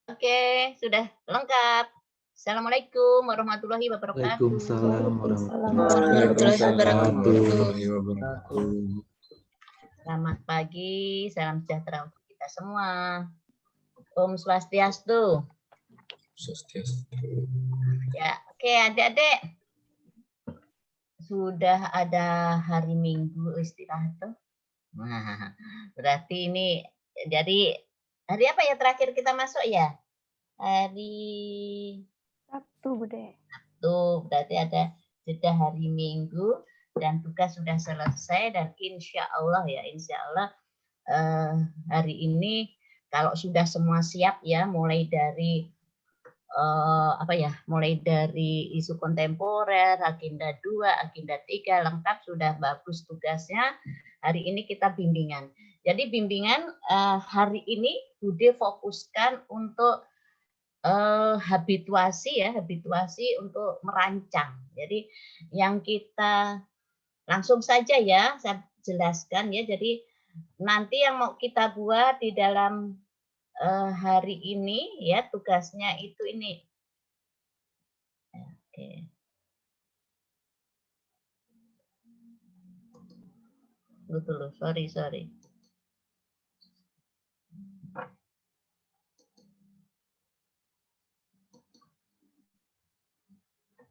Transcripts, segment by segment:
Oke, sudah lengkap. Assalamualaikum warahmatullahi wabarakatuh. Waalaikumsalam Waalaikumsalam Warahmatullahi wabarakatuh. wabarakatuh. Selamat pagi, salam sejahtera untuk kita semua. Om Swastiastu. Ya, oke adik-adik. Sudah ada hari Minggu istirahat tuh. Nah, berarti ini jadi hari apa ya terakhir kita masuk ya? Hari Sabtu, Bude. Tuh, berarti ada jeda hari Minggu dan tugas sudah selesai dan insya Allah ya, insya Allah hari ini kalau sudah semua siap ya, mulai dari mulai dari isu kontemporer, agenda 2, agenda 3 lengkap sudah bagus tugasnya. Hari ini kita bimbingan. Jadi bimbingan hari ini Bude fokuskan untuk habituasi untuk merancang. Jadi yang kita langsung saja ya saya jelaskan ya. Jadi nanti yang mau kita buat di dalam hari ini ya tugasnya itu ini. Oke. Betul, sorry.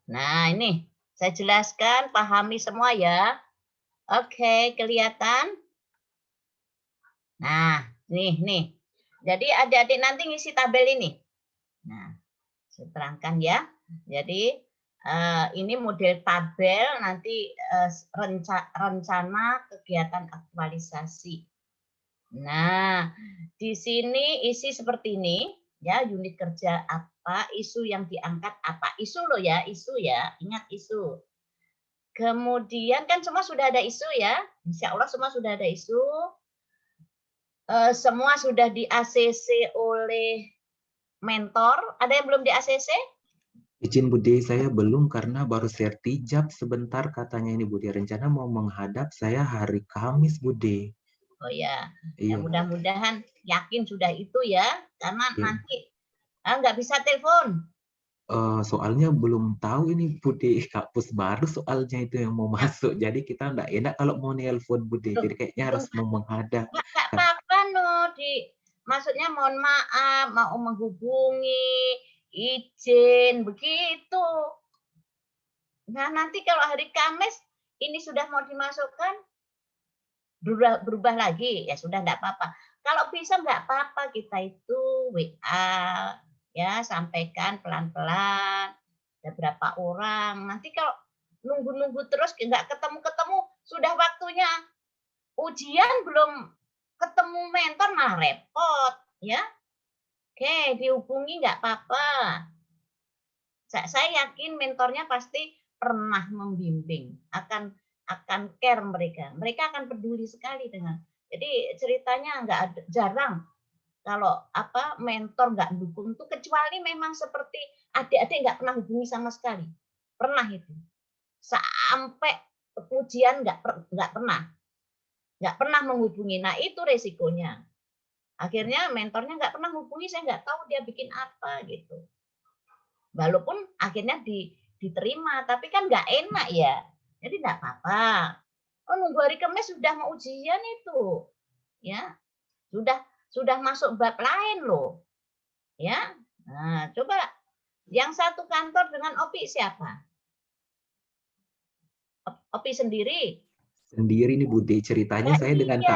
Nah, ini saya jelaskan, pahami semua ya. Oke, kelihatan? Nah, nih. Jadi adik-adik nanti ngisi tabel ini. Nah, saya terangkan ya. Jadi ini model tabel nanti rencana kegiatan aktualisasi. Nah, di sini isi seperti ini ya, unit kerja apa, isu yang diangkat apa. Isu loh ya, isu ya. Ingat isu. Kemudian kan semua sudah ada isu ya. Insya Allah semua sudah ada isu. Semua sudah di ACC oleh mentor. Ada yang belum di ACC? Izin Bude, saya belum karena baru sertijab sebentar katanya ini Bude. Rencana mau menghadap saya hari Kamis Bude. Oh ya, Iya. Mudah-mudahan yakin sudah itu ya. Karena Iya. nanti nggak bisa telepon. Soalnya belum tahu ini Bude, kampus baru soalnya itu yang mau masuk. Jadi kita nggak enak kalau mau nelpon Bude. Jadi kayaknya harus mau menghadap. Nggak apa-apa maksudnya mohon maaf, mau menghubungi, izin, begitu. Nah nanti kalau hari Kamis ini sudah mau dimasukkan, berubah lagi, ya sudah nggak apa-apa. Kalau bisa nggak apa-apa kita itu WA, ya sampaikan pelan-pelan, ada berapa orang. Nanti kalau nunggu-nunggu terus nggak ketemu-ketemu, sudah waktunya ujian belum ketemu mentor malah repot, ya. Oke, dihubungi nggak apa-apa. Saya yakin mentornya pasti pernah membimbing, akan care mereka. Mereka akan peduli sekali dengan. Jadi ceritanya nggak ada, jarang kalau mentor nggak dukung itu, kecuali memang seperti adik-adik nggak pernah hubungi sama sekali. Pernah itu. Sampai ujian nggak pernah menghubungi. Nah itu resikonya. Akhirnya mentornya nggak pernah hubungi, saya nggak tahu dia bikin apa gitu. Walaupun akhirnya diterima, tapi kan nggak enak ya. Jadi nggak apa-apa. Oh nunggu hari Kamis sudah mau ujian itu, ya sudah masuk bab lain loh, ya. Nah coba yang satu kantor dengan Opi siapa? Opi sendiri. Sendiri nih Bude. Ceritanya Ya, saya dengan iya.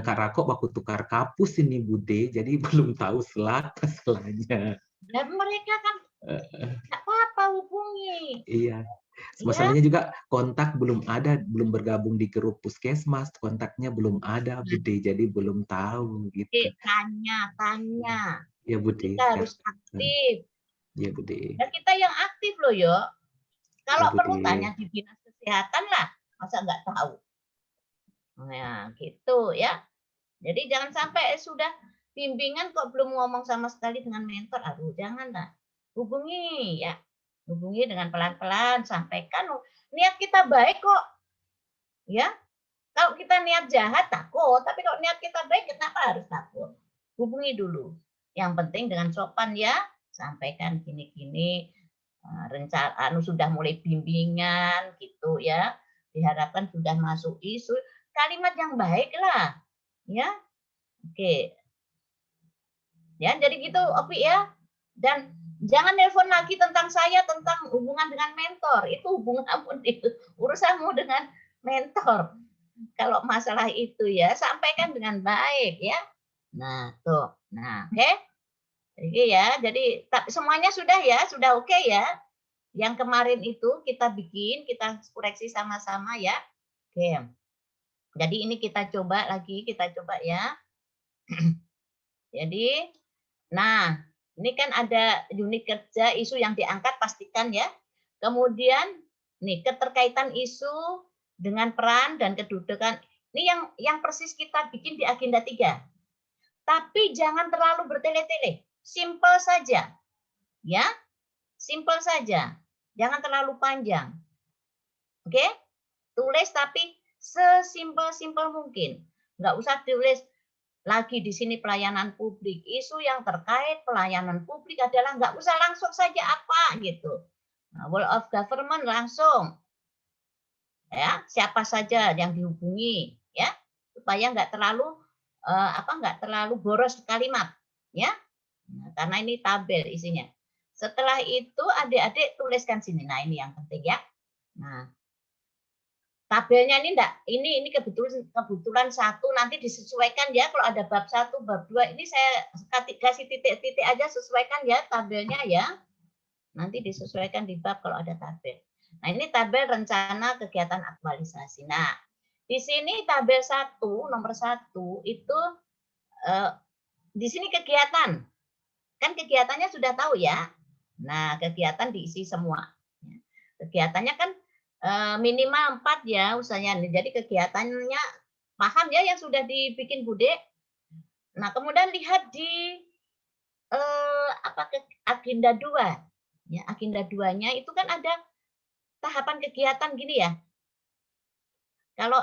Kak Rako waktu tukar kapus ini Bude. Jadi belum tahu selanya. Dan mereka kan nggak apa-apa hubungi. Iya. Ya, Masalahnya juga kontak belum ada, belum bergabung di grup puskesmas, kontaknya belum ada, Bude. Jadi belum tahu gitu. tanya. Ya Bude. Kita harus aktif. Ya Bude. Dan kita yang aktif loh yo. Ya Kalau perlu Bude. tanya di dinas kesehatan lah, masa nggak tahu. Nah gitu ya. Jadi jangan sampai sudah bimbingan kok belum ngomong sama sekali dengan mentor. Aduh jangan lah. Hubungi ya. Hubungi dengan pelan-pelan, sampaikan niat kita baik kok. Ya, kalau kita niat jahat takut, tapi kalau niat kita baik kenapa harus takut? Hubungi dulu. Yang penting dengan sopan ya, sampaikan gini-gini, rencana sudah mulai bimbingan gitu ya. Diharapkan sudah masuk isu, kalimat yang baik lah. Ya. Oke. Ya, jadi gitu Opi ya. Dan jangan nelpon lagi tentang saya, tentang hubungan dengan mentor. Itu hubunganmu, urusanmu dengan mentor. Kalau masalah itu ya, sampaikan dengan baik ya. Nah, tuh. Nah, oke. Jadi ya, jadi semuanya sudah ya, sudah oke ya. Yang kemarin itu kita bikin, kita koreksi sama-sama ya. Oke. Jadi ini kita coba lagi, kita coba ya. Jadi, nah, ini kan ada unit kerja isu yang diangkat, pastikan ya. Kemudian, nih keterkaitan isu dengan peran dan kedudukan. Ini yang persis kita bikin di agenda 3. Tapi jangan terlalu bertele-tele. Simple saja. Ya, simple saja. Jangan terlalu panjang. Oke? Tulis tapi sesimpel-simpel mungkin. Nggak usah tulis lagi di sini pelayanan publik. Isu yang terkait pelayanan publik adalah nggak usah langsung saja apa gitu. Nah, World of Government langsung. Ya, siapa saja yang dihubungi ya, supaya nggak terlalu nggak terlalu boros kalimat ya. Nah, karena ini tabel isinya. Setelah itu adik-adik tuliskan sini. Nah, ini yang penting ya. Nah, tabelnya ini enggak, ini kebetulan satu, nanti disesuaikan ya kalau ada bab 1, bab 2 ini saya kasih titik-titik aja, sesuaikan ya tabelnya ya. Nanti disesuaikan di bab kalau ada tabel. Nah, ini tabel rencana kegiatan aktualisasi. Nah, di sini tabel 1 nomor 1 itu di sini kegiatan. Kan kegiatannya sudah tahu ya. Nah, kegiatan diisi semua. Kegiatannya kan minimal 4 ya usahanya. Jadi kegiatannya paham ya yang sudah dibikin Bude. Nah, kemudian lihat di agenda 2. Ya, agenda 2-nya itu kan ada tahapan kegiatan gini ya. Kalau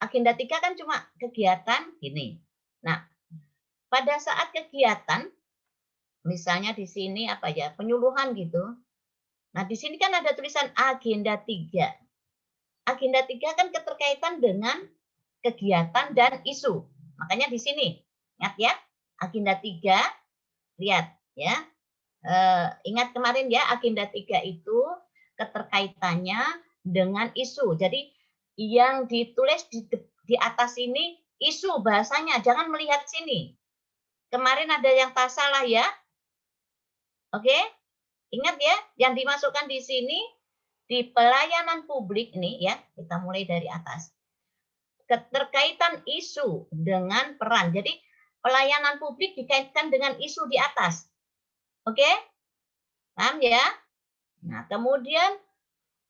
agenda 3 kan cuma kegiatan gini. Nah, pada saat kegiatan misalnya di sini apa ya, penyuluhan gitu. Nah, di sini kan ada tulisan agenda 3. Agenda 3 kan keterkaitan dengan kegiatan dan isu. Makanya di sini, ingat ya, agenda 3, lihat ya. Ingat kemarin ya, agenda 3 itu keterkaitannya dengan isu. Jadi yang ditulis di atas ini isu bahasanya, jangan melihat sini. Kemarin ada yang tak salah ya. Oke? Ingat ya, yang dimasukkan di sini di pelayanan publik nih ya, kita mulai dari atas. Keterkaitan isu dengan peran. Jadi pelayanan publik dikaitkan dengan isu di atas. Oke? Paham ya? Nah, kemudian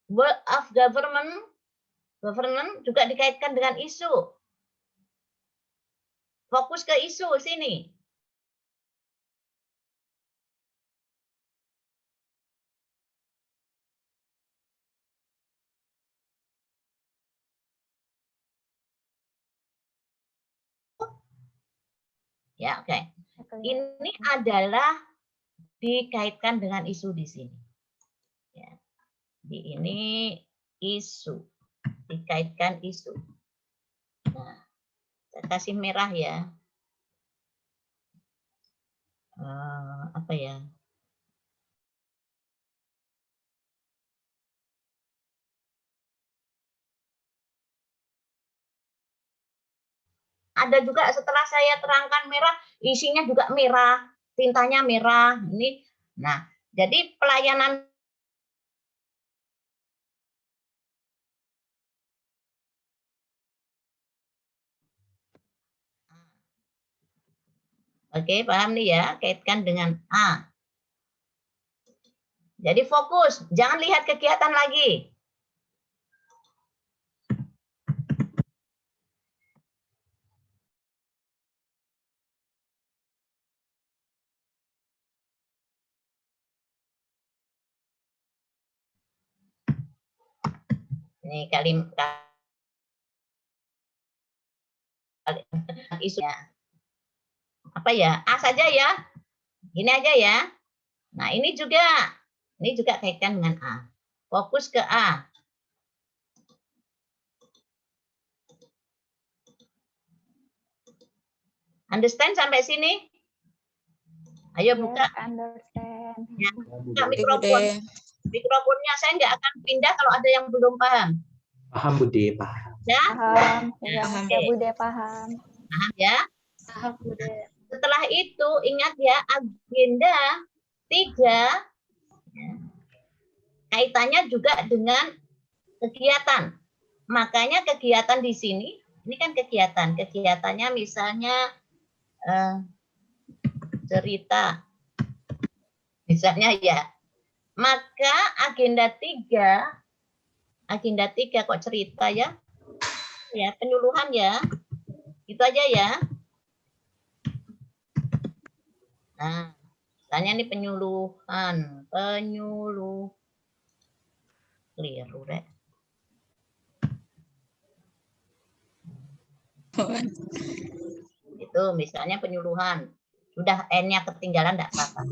World of Government juga dikaitkan dengan isu. Fokus ke isu sini. Ya, oke. Ini adalah dikaitkan dengan isu di sini. Ya. Di ini isu, dikaitkan isu. Nah, saya kasih merah ya. Apa ya? Ada juga setelah saya terangkan merah, isinya juga merah, tintanya merah. Ini, nah, jadi pelayanan oke, paham nih ya, kaitkan dengan A. Jadi fokus, jangan lihat kegiatan lagi. Ini kalimat isunya. Apa ya? A saja ya. Ini aja ya. Nah, ini juga kaitkan dengan A. Fokus ke A. Understand sampai sini? Ayo buka. Yes, understand. Ya, buka Bude. mikrofon. Mikrofonnya saya nggak akan pindah kalau ada yang belum paham. Paham Bude, paham. Ya, Paham. Ya, Paham. ya Bude paham. paham ya. Paham Bude. Setelah itu ingat ya, agenda 3 ya, kaitannya juga dengan kegiatan. Makanya kegiatan di sini, ini kan kegiatan. Kegiatannya misalnya cerita. Misalnya ya. Maka agenda 3 kok cerita ya? Ya, penyuluhan ya. Itu aja ya. Nah, misalnya ini penyuluhan. Keliru deh. Itu misalnya penyuluhan. Sudah N-nya ketinggalan enggak apa-apa.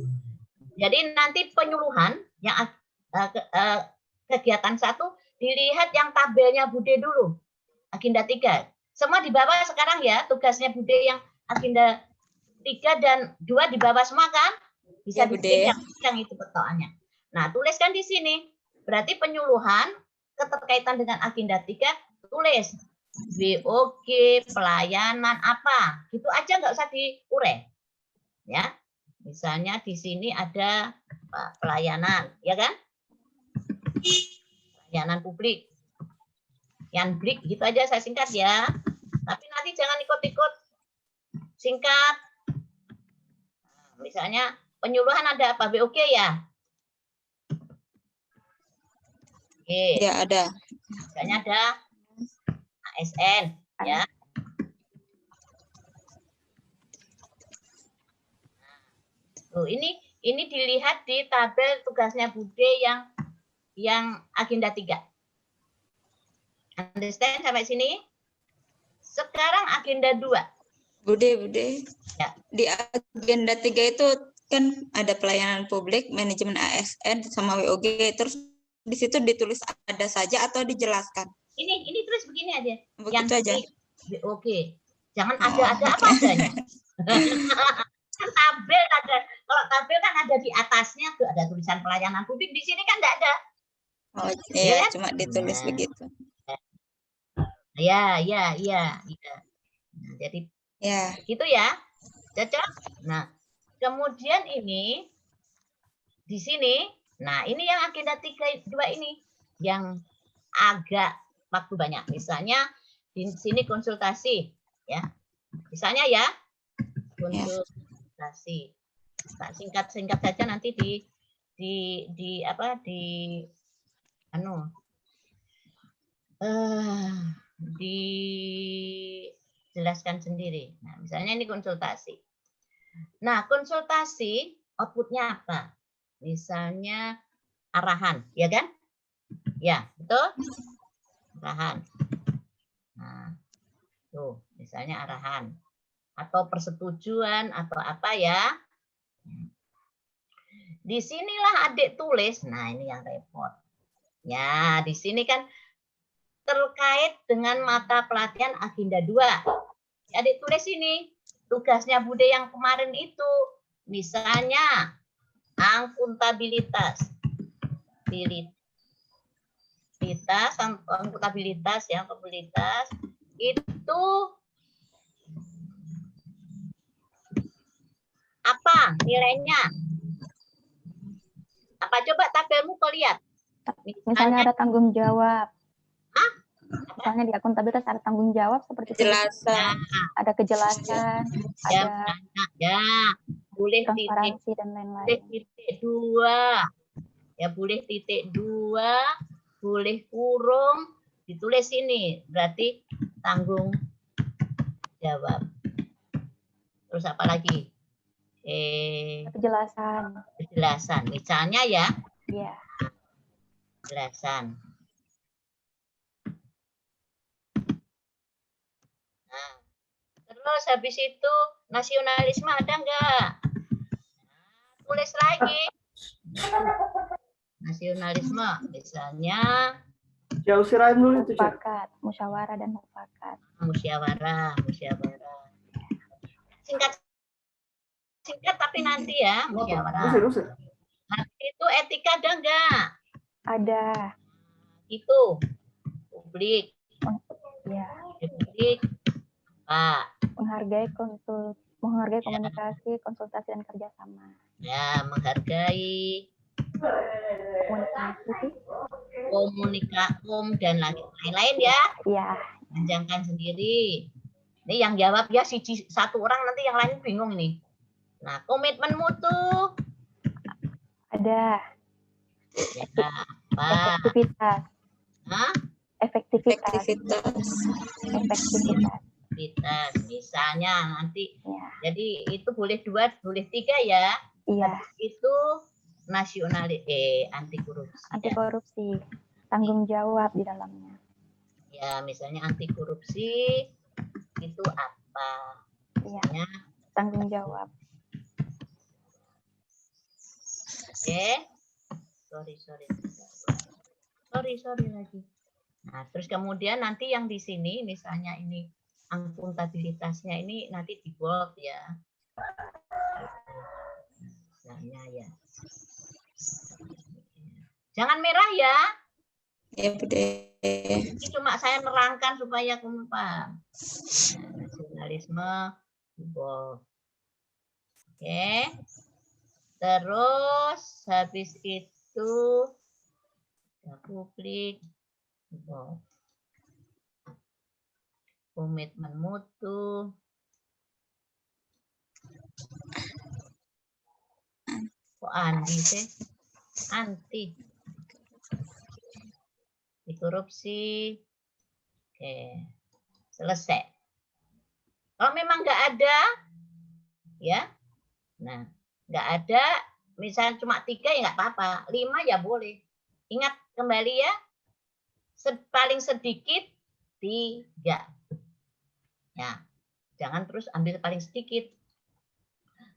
Jadi nanti penyuluhan yang kegiatan 1 dilihat yang tabelnya Bude dulu. Agenda 3. Semua di bawah sekarang ya, tugasnya Bude yang agenda 3 dan 2 di bawah semua kan? Bisa Ya, Bude. dilihat yang itu petokannya. Nah, tuliskan di sini. Berarti penyuluhan keterkaitan dengan agenda 3 tulis WOG, pelayanan apa. Gitu aja nggak usah diurai. Ya. Misalnya di sini ada pelayanan, ya kan? Pelayanan publik. Yang blik gitu aja saya singkat ya. Tapi nanti jangan ikut-ikut singkat. Misalnya penyuluhan ada apa? BOG ya? Oke. Ya, ada. Misalnya ada ASN ya. Tuh, ini dilihat di tabel tugasnya Bude yang agenda 3. Understand sampai sini? Sekarang agenda 2. Bude. Ya. Di agenda 3 itu kan ada pelayanan publik, manajemen ASN sama WOG. Terus di situ ditulis ada saja atau dijelaskan? Ini tulis begini aja. Begitu aja. Oke. Jangan Oh, ada apa adanya. Kan tabel ada. Kalau tabel kan ada di atasnya tuh ada tulisan pelayanan publik. Di sini kan enggak ada. Oh, iya, Ya. cuma ditulis Nah. begitu. Ya. Nah, jadi Ya. gitu ya. Cocok? Nah, kemudian ini di sini, nah ini yang agenda 2 ini yang agak waktu banyak. Misalnya di sini konsultasi ya. Misalnya ya, konsultasi. Nah, singkat saja nanti dijelaskan sendiri. Nah, misalnya ini konsultasi. Nah, konsultasi outputnya apa? Misalnya arahan, ya kan? Ya, betul? Arahan. Nah, tuh, misalnya arahan. Atau persetujuan, atau apa ya. Di sinilah adik tulis, nah ini yang repot. Ya, di sini kan terkait dengan mata pelatihan agenda 2. Adik tulis ini, tugasnya Bude yang kemarin itu. Misalnya, akuntabilitas. Akuntabilitas itu apa nilainya? Apa coba tabelmu kau lihat? Misalnya ada tanggung jawab. Hah? Misalnya di akuntabilitas ada tanggung jawab seperti itu. Kejelasan. Ada kejelasan, Ya, ada boleh transparansi dan lain-lain. titik 2. Ya, boleh titik 2, boleh kurung, ditulis ini. Berarti tanggung jawab. Terus apa lagi? Kejelasan. Misalnya ya. Iya. Kejelasan. Nah, terus habis itu nasionalisme ada enggak? tulis lagi. Nasionalisme, misalnya Ya usirain dulu itu, Cak. Mufakat, musyawarah dan mufakat. musyawarah. Singkat tapi nanti ya, musyawarah. Usir. Nanti itu etika ada enggak? Ada. Itu publik. Ya, Publik apa? menghargai komunikasi, konsultasi dan kerjasama. Ya, menghargai Komunikasi sih? komunikakum dan lain-lain ya. Iya. Panjangkan sendiri. Ini yang jawab ya satu orang, nanti yang lain bingung nih. Nah, komitmen mutu. Ada. Ya, apa? Efektivitas. Hah? Efektivitas. Aktivitas. Misalnya nanti. Ya. Jadi itu boleh 2, boleh 3 ya. Iya. Itu anti korupsi. Anti korupsi. Tanggung jawab di dalamnya. Ya, misalnya anti korupsi itu apa? Iya. Misalnya, Tanggung jawab. oke. Sorry lagi. Nah, terus kemudian nanti yang di sini misalnya ini akuntabilitasnya ini nanti di bold ya. Misalnya ya. Jangan merah ya. Ya, Bude. Ini cuma saya nerangkan supaya kamu paham. Nah, nasionalisme di bold. Oke. Terus habis itu publik, komitmen mutu, kok anti sih? Anti korupsi. Oke, selesai. Kalau memang nggak ada, ya, nah nggak ada, misalnya cuma 3 ya nggak apa-apa, 5 ya boleh. Ingat kembali ya, paling sedikit 3. Ya, jangan terus ambil paling sedikit.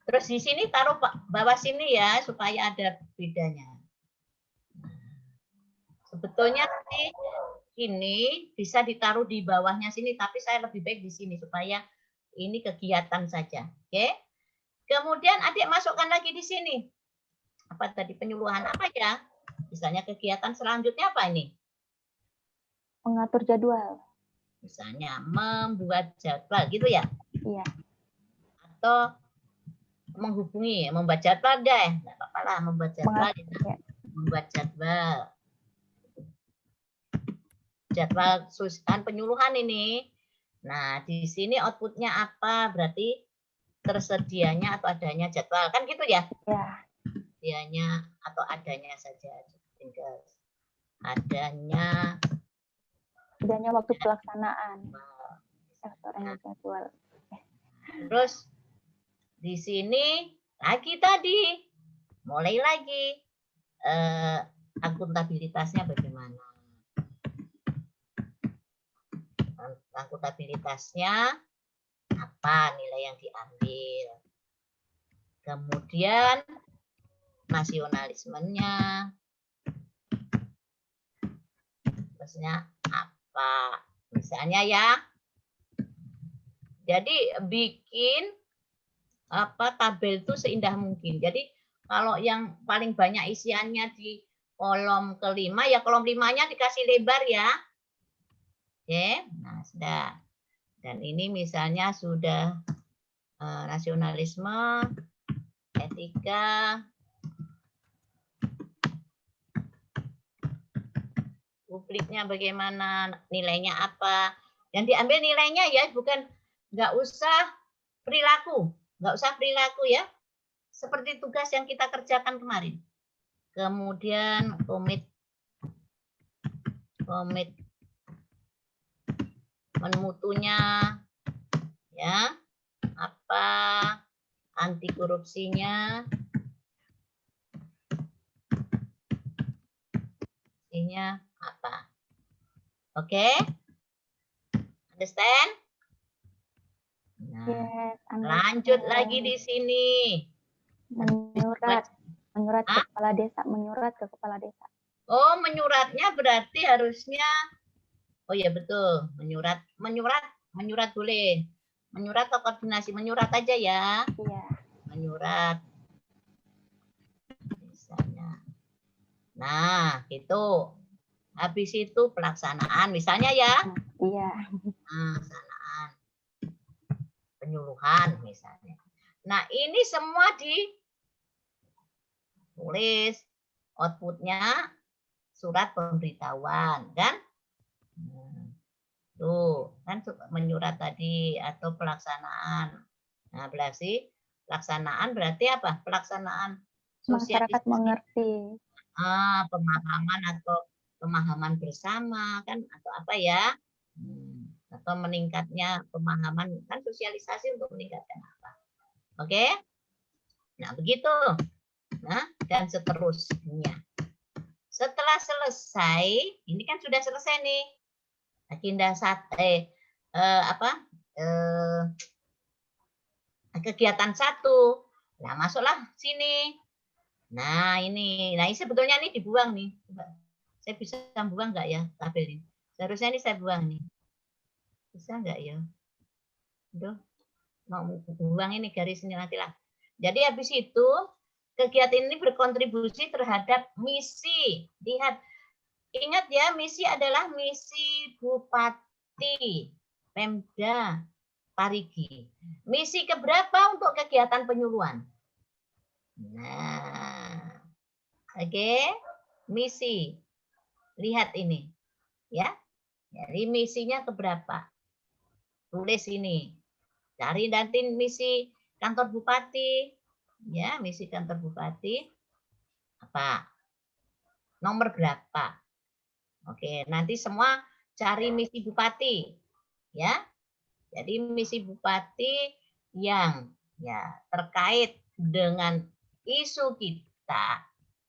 Terus di sini taruh bawah sini ya, supaya ada bedanya. Sebetulnya sih ini bisa ditaruh di bawahnya sini, tapi saya lebih baik di sini supaya ini kegiatan saja. Oke? Kemudian adik masukkan lagi di sini. Apa tadi penyuluhan apa ya? Misalnya kegiatan selanjutnya apa ini? Mengatur jadwal. Misalnya membuat jadwal gitu ya? Iya. Atau menghubungi, membuat jadwal deh. Enggak apa-apa lah membuat jadwal. Ya. Membuat jadwal. Jadwal susunan penyuluhan ini. Nah, di sini outputnya apa? Berarti tersedianya atau adanya jadwal. Kan gitu ya? Ya. Sedianya atau adanya saja. Tinggal adanya waktu pelaksanaan. Jadwal. Terus di sini lagi tadi mulai lagi akuntabilitasnya bagaimana? Akuntabilitasnya apa nilai yang diambil? Kemudian nasionalismenya, terusnya apa? Misalnya ya, jadi bikin tabel itu seindah mungkin. Jadi kalau yang paling banyak isiannya di kolom kelima, ya kolom 5-nya dikasih lebar ya. Oke, nah sudah. Dan ini misalnya sudah nasionalisme, etika, publiknya bagaimana, nilainya apa. Yang diambil nilainya ya, bukan nggak usah perilaku ya. Seperti tugas yang kita kerjakan kemarin. Kemudian mutunya ya, apa anti korupsinya, ini apa? Oke? Understand? Nah, Yes, lanjut lagi di sini. menyurat. Menyurat ke Ah? kepala desa, menyurat ke kepala desa. Oh, menyuratnya berarti harusnya, oh ya betul, menyurat boleh. Menyurat atau koordinasi, menyurat aja ya. Iya. Menyurat. Misalnya. Nah, gitu. Habis itu pelaksanaan, misalnya ya. Iya. Pelaksanaan. Penyuluhan misalnya. Nah, ini semua ditulis. Outputnya surat pemberitahuan, kan? Tuh, kan menyurat tadi atau pelaksanaan. Nah, berarti pelaksanaan berarti apa? Pelaksanaan Masyarakat sosialisasi. mengerti. Pemahaman atau pemahaman bersama kan atau apa ya? Atau meningkatnya pemahaman kan sosialisasi untuk meningkatkan apa? Oke? Nah, begitu. Nah, dan seterusnya. Setelah selesai, ini kan sudah selesai nih. Agenda kegiatan 1. Nah, masuklah sini. Nah, ini. Nah, ini sebetulnya nih dibuang nih. Saya bisa buang nggak ya tabel ini? Seharusnya ini saya buang nih. Bisa nggak ya? Aduh, mau buang ini garis ini nantilah. Jadi habis itu kegiatan ini berkontribusi terhadap misi. Lihat, ingat ya, misi adalah misi Bupati Pemda Parigi. Misi keberapa untuk kegiatan penyuluhan? Nah, oke, misi. Lihat ini, ya. Jadi misinya keberapa? Tulis ini. Cari nanti misi kantor bupati, ya, misi kantor bupati apa? Nomor berapa? Oke, nanti semua cari misi bupati, ya. Jadi misi bupati yang ya terkait dengan isu kita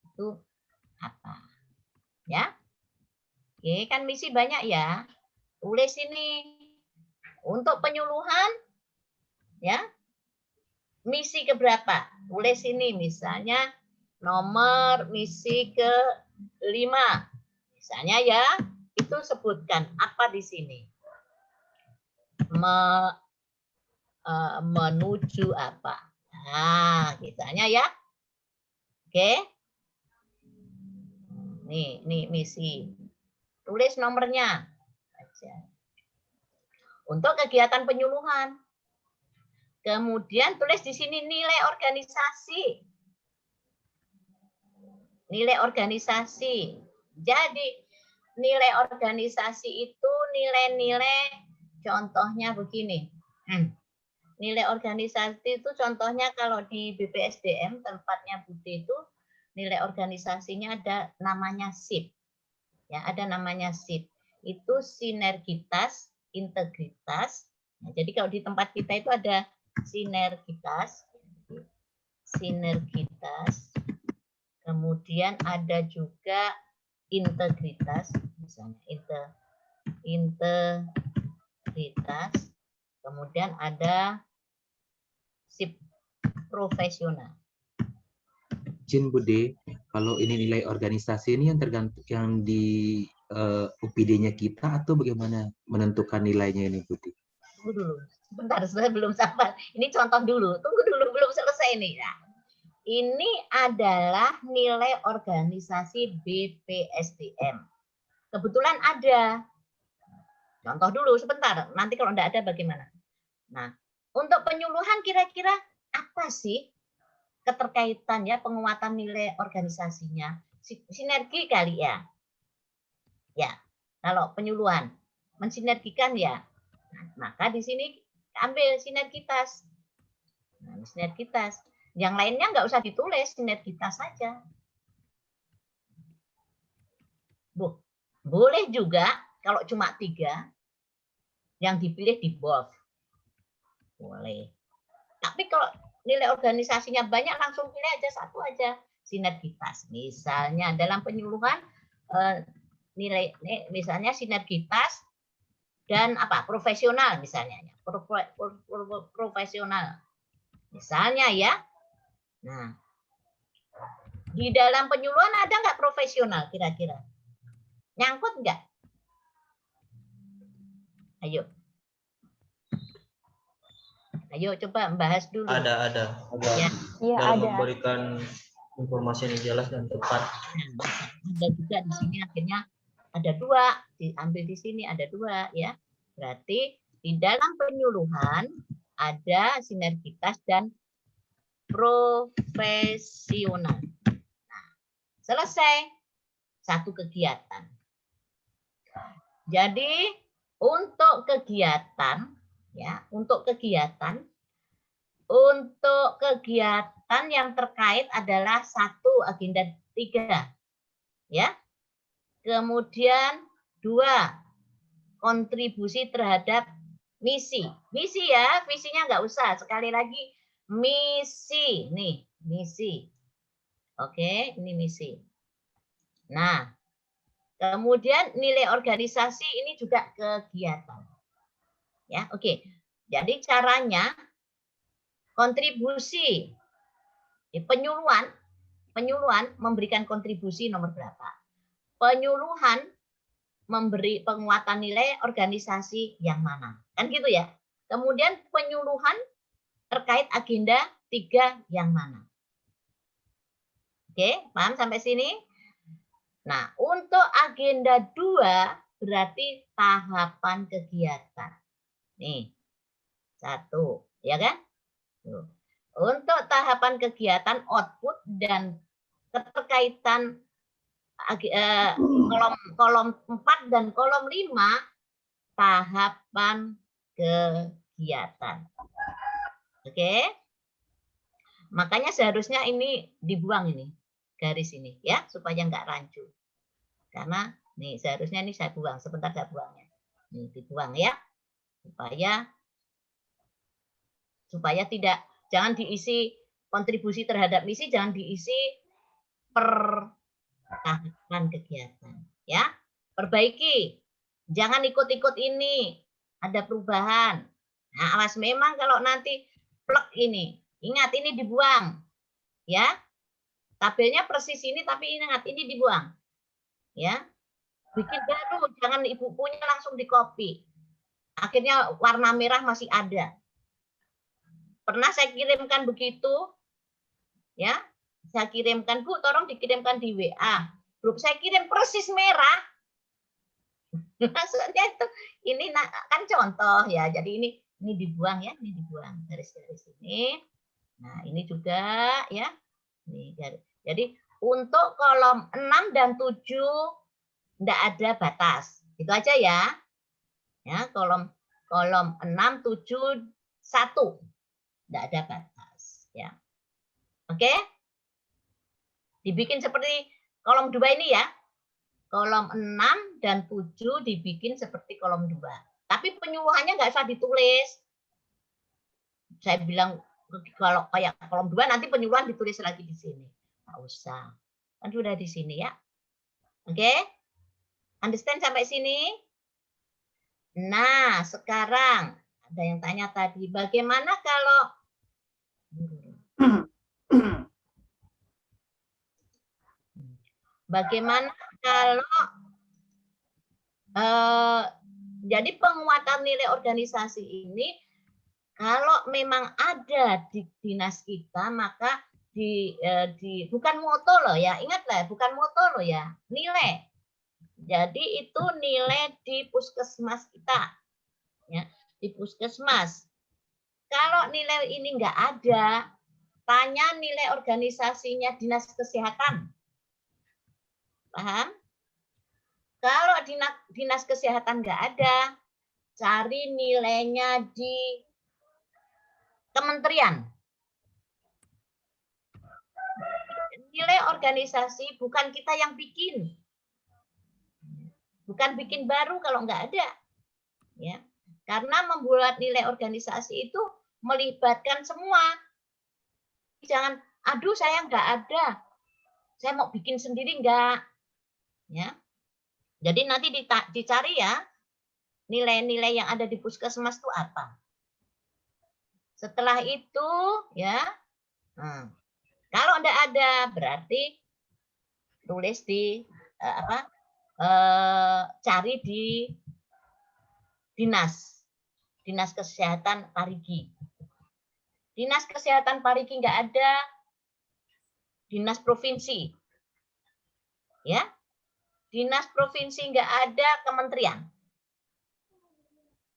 itu apa? Ya. Oke, kan misi banyak ya. Tulis ini. Untuk penyuluhan ya. Misi keberapa? Tulis ini misalnya nomor misi ke-5. Misalnya ya, itu sebutkan apa di sini. Menuju apa? Nah, misalnya ya. Oke. Nih misi. Tulis nomornya. Untuk kegiatan penyuluhan. Kemudian tulis di sini nilai organisasi. Nilai organisasi. Jadi nilai organisasi itu nilai-nilai contohnya begini. Nilai organisasi itu contohnya kalau di BPSDM tempatnya Budi itu nilai organisasinya ada namanya SIP. Ya, ada namanya SIP. Itu sinergitas, integritas. Nah, jadi kalau di tempat kita itu ada sinergitas, kemudian ada juga integritas, misalnya integritas, kemudian ada sip profesional. Izin Bude, kalau ini nilai organisasi ini yang tergantung yang di UPD-nya kita atau bagaimana menentukan nilainya ini Bude? Tunggu dulu, sebentar, saya belum sabar. Ini contoh dulu, tunggu dulu, belum selesai ini. Nah, ini adalah nilai organisasi BPSDM. Kebetulan ada. Contoh dulu sebentar, nanti kalau tidak ada bagaimana? Nah, untuk penyuluhan kira-kira apa sih keterkaitan ya penguatan nilai organisasinya? Sinergi kali ya. Ya, kalau penyuluhan mensinergikan ya. Nah, maka di sini ambil sinergitas. Nah, sinergitas. Yang lainnya nggak usah ditulis, sinergitas saja. Boleh juga kalau cuma 3 yang dipilih di bold. Boleh. Tapi kalau nilai organisasinya banyak langsung pilih aja satu aja, sinergitas. Misalnya dalam penyuluhan nilai misalnya sinergitas dan apa? Profesional misalnya. Profesional. Misalnya ya. Nah, Di dalam penyuluhan ada nggak profesional kira-kira? Nyangkut nggak? Ayo. Ayo coba bahas dulu. Ada. Ya. Iya Dalam ada. memberikan informasi yang jelas dan tepat. Ada juga di sini akhirnya ada 2, diambil di sini ada 2 ya. Berarti di dalam penyuluhan ada sinergitas dan profesional. Nah, selesai satu kegiatan. Jadi untuk kegiatan ya, untuk kegiatan yang terkait adalah 1 agenda 3 ya. Kemudian 2 kontribusi terhadap misi. Misi ya, visinya nggak usah. Sekali lagi misi nih, misi. Oke, ini misi. Nah, kemudian nilai organisasi ini juga kegiatan. Ya, oke. Jadi caranya kontribusi di penyuluhan memberikan kontribusi nomor berapa? Penyuluhan memberi penguatan nilai organisasi yang mana? Kan gitu ya. Kemudian penyuluhan terkait agenda 3 yang mana? Oke, paham sampai sini? Nah, untuk agenda 2 berarti tahapan kegiatan. Nih, 1, ya kan? Untuk tahapan kegiatan output dan keterkaitan kolom 4 dan kolom 5 tahapan kegiatan. Oke? Makanya seharusnya ini dibuang ini, garis ini ya, supaya nggak rancu. Karena nih seharusnya ini saya buang, sebentar saya buangnya. Nih dibuang ya. Supaya tidak, jangan diisi kontribusi terhadap misi, jangan diisi per tahapan kegiatan ya. Perbaiki, jangan ikut-ikut ini, ada perubahan. Nah, awas memang kalau nanti plek ini, ingat ini dibuang ya. Tabelnya persis ini tapi ingat ini dibuang ya. Bikin baru, jangan ibu punya langsung di copy. Akhirnya warna merah masih ada. Pernah saya kirimkan begitu ya. Saya kirimkan, Bu, tolong dikirimkan di WA. Grup saya kirim persis merah. Maksudnya itu ini kan contoh ya. Jadi ini dibuang ya, ini dibuang garis-garis ini. Nah, ini juga ya. Nih, jadi untuk kolom 6 dan 7 enggak ada batas. Itu aja ya. Ya, kolom 6, 7, 1. Enggak ada batas ya. Oke? Dibikin seperti kolom 2 ini ya. Kolom 6 dan 7 dibikin seperti kolom 2. Tapi penyuluhannya nggak usah ditulis. Saya bilang kalau kayak kolom 2 nanti penyuluhan ditulis lagi di sini. Nggak usah. Kan sudah di sini ya. Oke? Understand sampai sini? Nah, sekarang ada yang tanya tadi, bagaimana kalau jadi penguatan nilai organisasi ini kalau memang ada di dinas kita maka bukan moto loh ya, ingatlah bukan moto loh ya, nilai. Jadi itu nilai di puskesmas kita ya, di puskesmas. Kalau nilai ini nggak ada, tanya nilai organisasinya dinas kesehatan. Paham? Kalau dinas kesehatan nggak ada, cari nilainya di kementerian. Nilai organisasi bukan kita yang bikin. Bukan bikin baru kalau nggak ada. Ya. Karena membuat nilai organisasi itu melibatkan semua. Jangan, aduh saya nggak ada. Saya mau bikin sendiri nggak. Ya. Jadi nanti dicari ya nilai-nilai yang ada di puskesmas itu apa. Setelah itu ya, kalau enggak ada berarti tulis di cari di dinas kesehatan Parigi. Dinas kesehatan Parigi nggak ada, dinas provinsi, ya, dinas provinsi nggak ada, kementerian,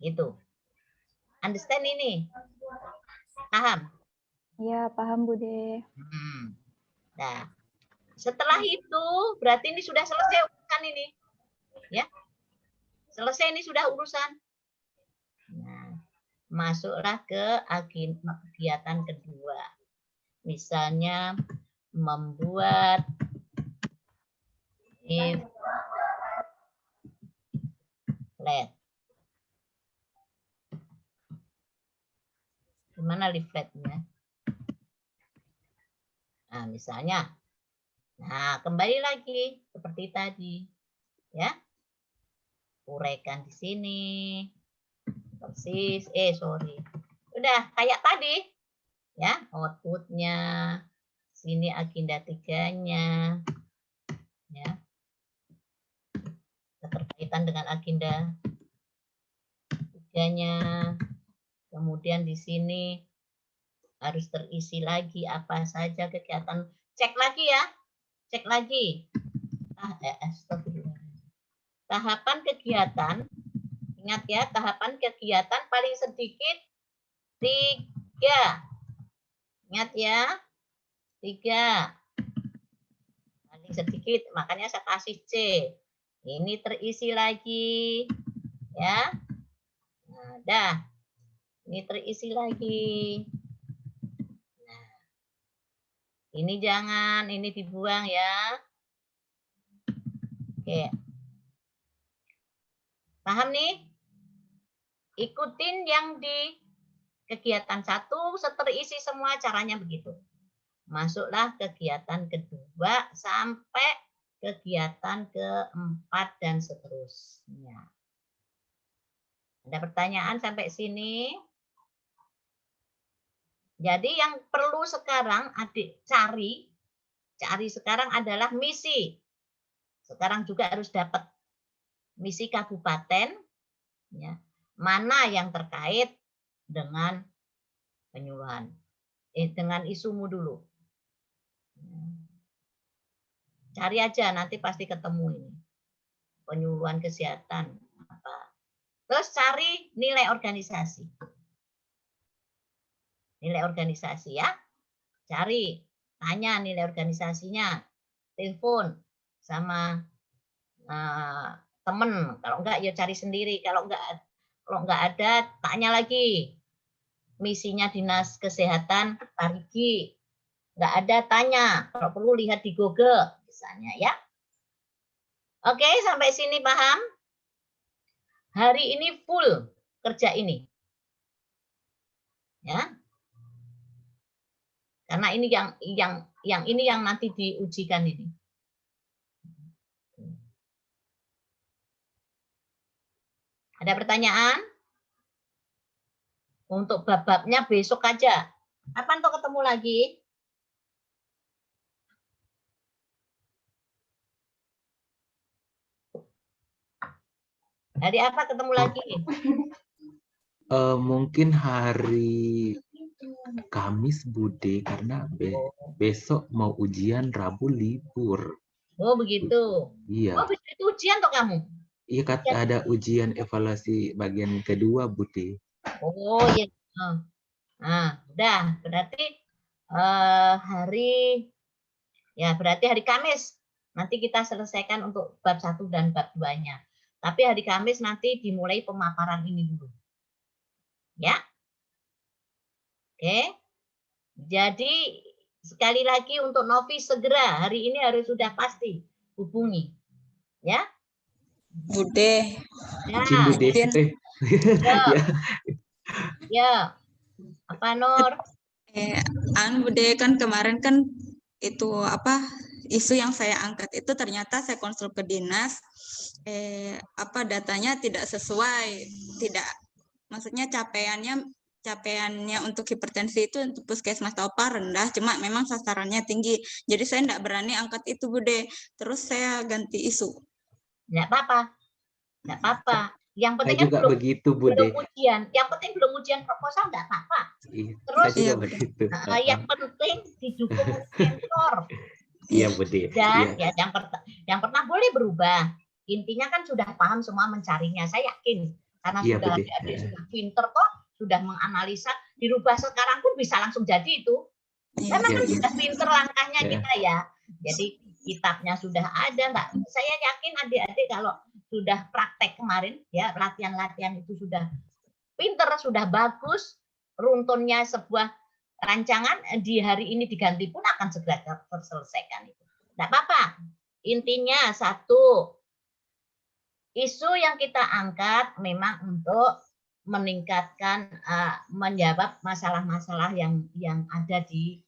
gitu. Understand ini? Paham? Iya, paham Bude. Nah, setelah itu berarti ini sudah selesai urusan ini, ya. Selesai ini sudah urusan. Nah, masuklah ke kegiatan kedua. Misalnya membuat leaflet. Gimana leafletnya? Nah, misalnya, kembali lagi seperti tadi, ya. Uraikan di sini, persis. Udah kayak tadi, ya. Outputnya, sini agenda 3-nya, ya. Keterkaitan dengan agenda 3-nya. Kemudian di sini harus terisi lagi apa saja kegiatan. Cek lagi ya. Cek lagi. Tahapan kegiatan. Ingat ya, tahapan kegiatan paling sedikit 3. Ingat ya. 3. Paling sedikit, makanya saya kasih C. Ini terisi lagi. Ya. Nah, dah. Ini terisi lagi. Nah, ini jangan, ini dibuang ya. Oke. Paham nih? Ikutin yang di kegiatan 1, terisi semua, caranya begitu. Masuklah kegiatan kedua sampai kegiatan keempat dan seterusnya. Ada pertanyaan sampai sini? Jadi yang perlu sekarang adik cari sekarang adalah misi. Sekarang juga harus dapat misi kabupaten, ya, mana yang terkait dengan penyuluhan, dengan isumu dulu. Cari aja, nanti pasti ketemu ini. Penyuluhan kesehatan apa. Terus cari nilai organisasi. Nilai organisasi ya. Cari, tanya nilai organisasinya. Telepon sama temen. Kalau enggak ya cari sendiri. Kalau enggak ada, tanya lagi. Misinya Dinas Kesehatan Parigi. Enggak ada, tanya. Kalau perlu lihat di Google misalnya ya. Oke, sampai sini paham? Hari ini full kerja ini. Ya. Karena ini yang nanti diujikan ini. Ada pertanyaan? Untuk bab-babnya besok aja. Kapan tuh ketemu lagi? Hari apa ketemu lagi? Mungkin hari Kamis Bude, karena besok mau ujian, Rabu libur. Oh begitu. Iya. Oh besok itu ujian tuh kamu? Iya, ada ujian evaluasi bagian kedua Bude. Oh iya. Nah, udah berarti berarti hari Kamis nanti kita selesaikan untuk bab 1 dan bab 2-nya. Tapi hari Kamis nanti dimulai pemaparan ini dulu. Ya. Oke. Jadi sekali lagi untuk Novi segera hari ini harus sudah pasti hubungi. Ya. Bude. Ya. Bude. Ya. Apa Nur? Bude kan kemarin kan itu apa isu yang saya angkat itu ternyata saya konsul ke dinas datanya tidak sesuai, maksudnya capaiannya capaiannya untuk hipertensi itu untuk puskesmas Taupa rendah, cuma memang sasarannya tinggi. Jadi saya enggak berani angkat itu, Bude. Terus saya ganti isu. Nggak apa-apa, nggak apa-apa. Yang penting Saya kan juga belum begitu, belum Bude. ujian. Yang penting belum ujian proposal nggak apa-apa. Iya, Terus saya juga Iya, Bude. begitu. yang penting didukung oleh mentor. Iya, Bude. Dan Iya. ya yang pernah boleh berubah. Intinya kan sudah paham semua mencarinya. Saya yakin karena Iya, sudah Bude. adik-adik sudah pinter kok, sudah menganalisa, dirubah sekarang pun bisa langsung jadi itu. Iya, Karena Iya, kan iya. sudah pinter langkahnya Iya. kita ya. Jadi kitabnya sudah ada, nggak? Saya yakin adik-adik kalau sudah praktek kemarin ya, latihan-latihan itu sudah pinter, sudah bagus, runtunnya sebuah rancangan di hari ini diganti pun akan segera terselesaikan itu. Nggak apa-apa. Intinya satu, isu yang kita angkat memang untuk meningkatkan, menjawab masalah-masalah yang ada di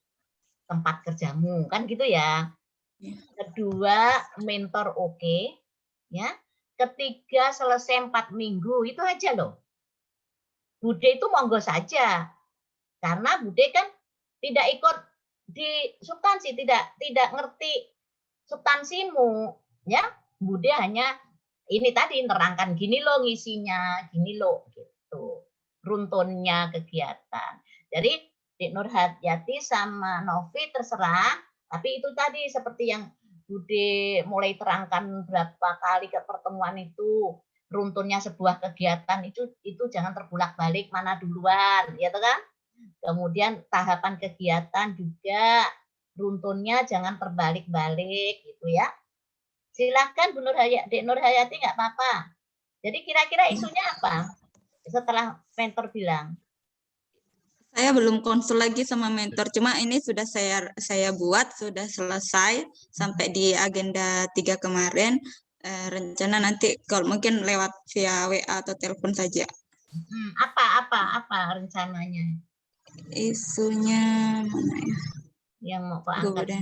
tempat kerjamu, kan gitu ya. Kedua, mentor oke, ya. Ketiga, selesai 4 minggu, itu aja loh. Bude itu monggo saja, karena Bude kan tidak ikut di substansi, tidak ngerti substansimu, ya. Bude hanya ini tadi nerangkan gini loh ngisinya, gini loh gitu. Runtunnya kegiatan. Jadi Dik Nurhayati sama Novi terserah, tapi itu tadi seperti yang Bude mulai terangkan berapa kali ke pertemuan itu, runtunnya sebuah kegiatan itu jangan terbulak-balik mana duluan, ya kan? Kemudian tahapan kegiatan juga runtunnya jangan terbalik-balik gitu ya. Silakan Dik Nurhayati nggak apa-apa. Jadi kira-kira isunya apa? Setelah mentor bilang. Saya belum konsul lagi sama mentor, cuma ini sudah saya buat, sudah selesai sampai di agenda 3 kemarin. Rencana nanti kalau mungkin lewat via WA atau telepon saja. Apa rencananya? Isunya mana ya? Yang mau Pak angkat.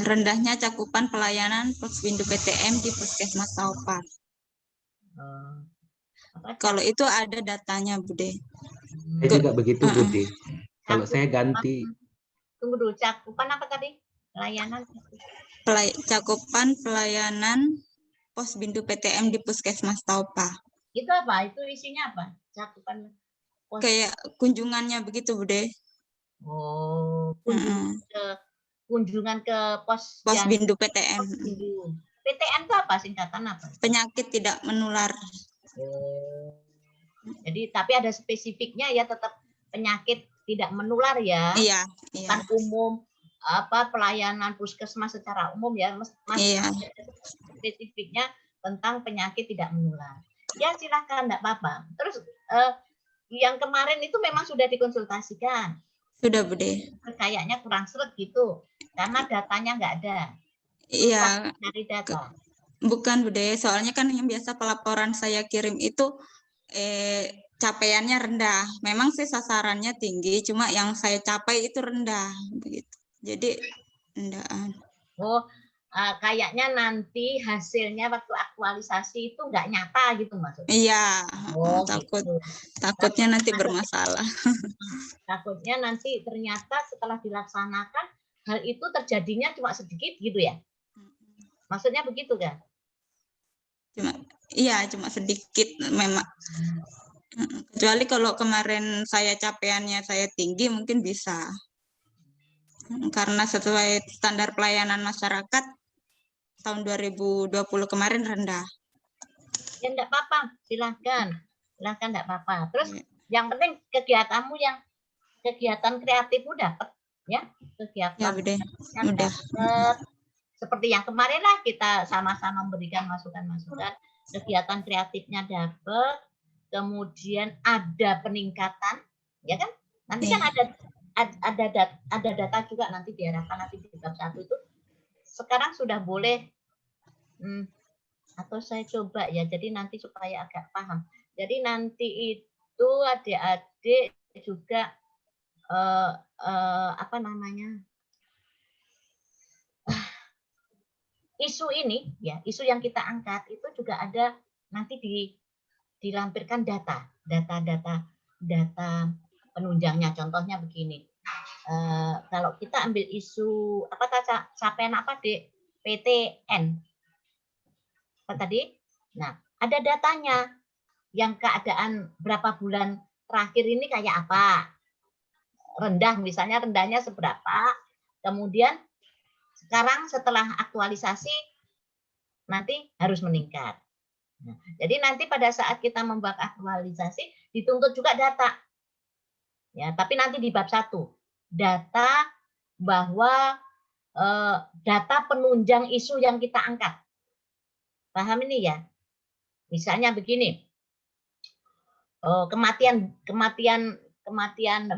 Rendahnya cakupan pelayanan Posbindu PTM di Puskesmas Taupa. Kalau itu ada datanya, Bude. Saya juga begitu, Bude. Kalau saya ganti. Tunggu dulu, cakupan apa tadi? Pelayanan. Cakupan pelayanan Posbindu PTM di Puskesmas Taupa. Itu apa? Itu isinya apa? Cakupan. Kayak kunjungannya begitu, Bude. Oh, kunjungan ke Posbindu PTM. Posbindu. PTM itu apa? Singkatan apa? Penyakit tidak menular. Jadi tapi ada spesifiknya ya, tetap penyakit tidak menular ya. Iya, Bukan umum pelayanan puskesmas secara umum ya, iya. Spesifiknya tentang penyakit tidak menular. Ya silakan, enggak apa-apa. Terus yang kemarin itu memang sudah dikonsultasikan. Sudah, Bude. Kayaknya kurang seret gitu, karena datanya nggak ada. Iya. Dari data. Bukan, Bude. Soalnya kan yang biasa pelaporan saya kirim itu capaiannya rendah. Memang sih sasarannya tinggi, cuma yang saya capai itu rendah, begitu. Jadi rendahan. Oh, kayaknya nanti hasilnya waktu aktualisasi itu nggak nyata gitu maksudnya. Iya. Oh, takutnya nanti bermasalah. Takutnya nanti ternyata setelah dilaksanakan hal itu terjadinya cuma sedikit gitu ya. Maksudnya begitu kan? Cuma sedikit memang. Kecuali kalau kemarin saya capaiannya saya tinggi mungkin bisa. Karena sesuai standar pelayanan masyarakat tahun 2020 kemarin rendah. Ya enggak apa-apa, silahkan enggak apa-apa. Terus yang penting kegiatanmu yang kegiatan kreatifmu dapat ya, kegiatan udah. Seperti yang kemarin lah kita sama-sama memberikan masukan-masukan, kegiatan kreatifnya dapat, kemudian ada peningkatan, ya kan? Nanti kan ada data juga nanti diharapkan nanti di bab 1 itu sekarang sudah boleh atau saya coba ya, jadi nanti supaya agak paham. Jadi nanti itu adik-adik juga isu ini ya, isu yang kita angkat itu juga ada nanti dilampirkan data data penunjangnya. Contohnya begini. Kalau kita ambil isu capaian apa, Dek? PTN. Apa tadi? Nah, ada datanya yang keadaan berapa bulan terakhir ini kayak apa. Rendah, misalnya rendahnya seberapa. Kemudian sekarang setelah aktualisasi nanti harus meningkat. Nah, jadi nanti pada saat kita membuat aktualisasi dituntut juga data. Ya, tapi nanti di bab 1. Data bahwa data penunjang isu yang kita angkat. Paham ini ya? Misalnya begini. Kematian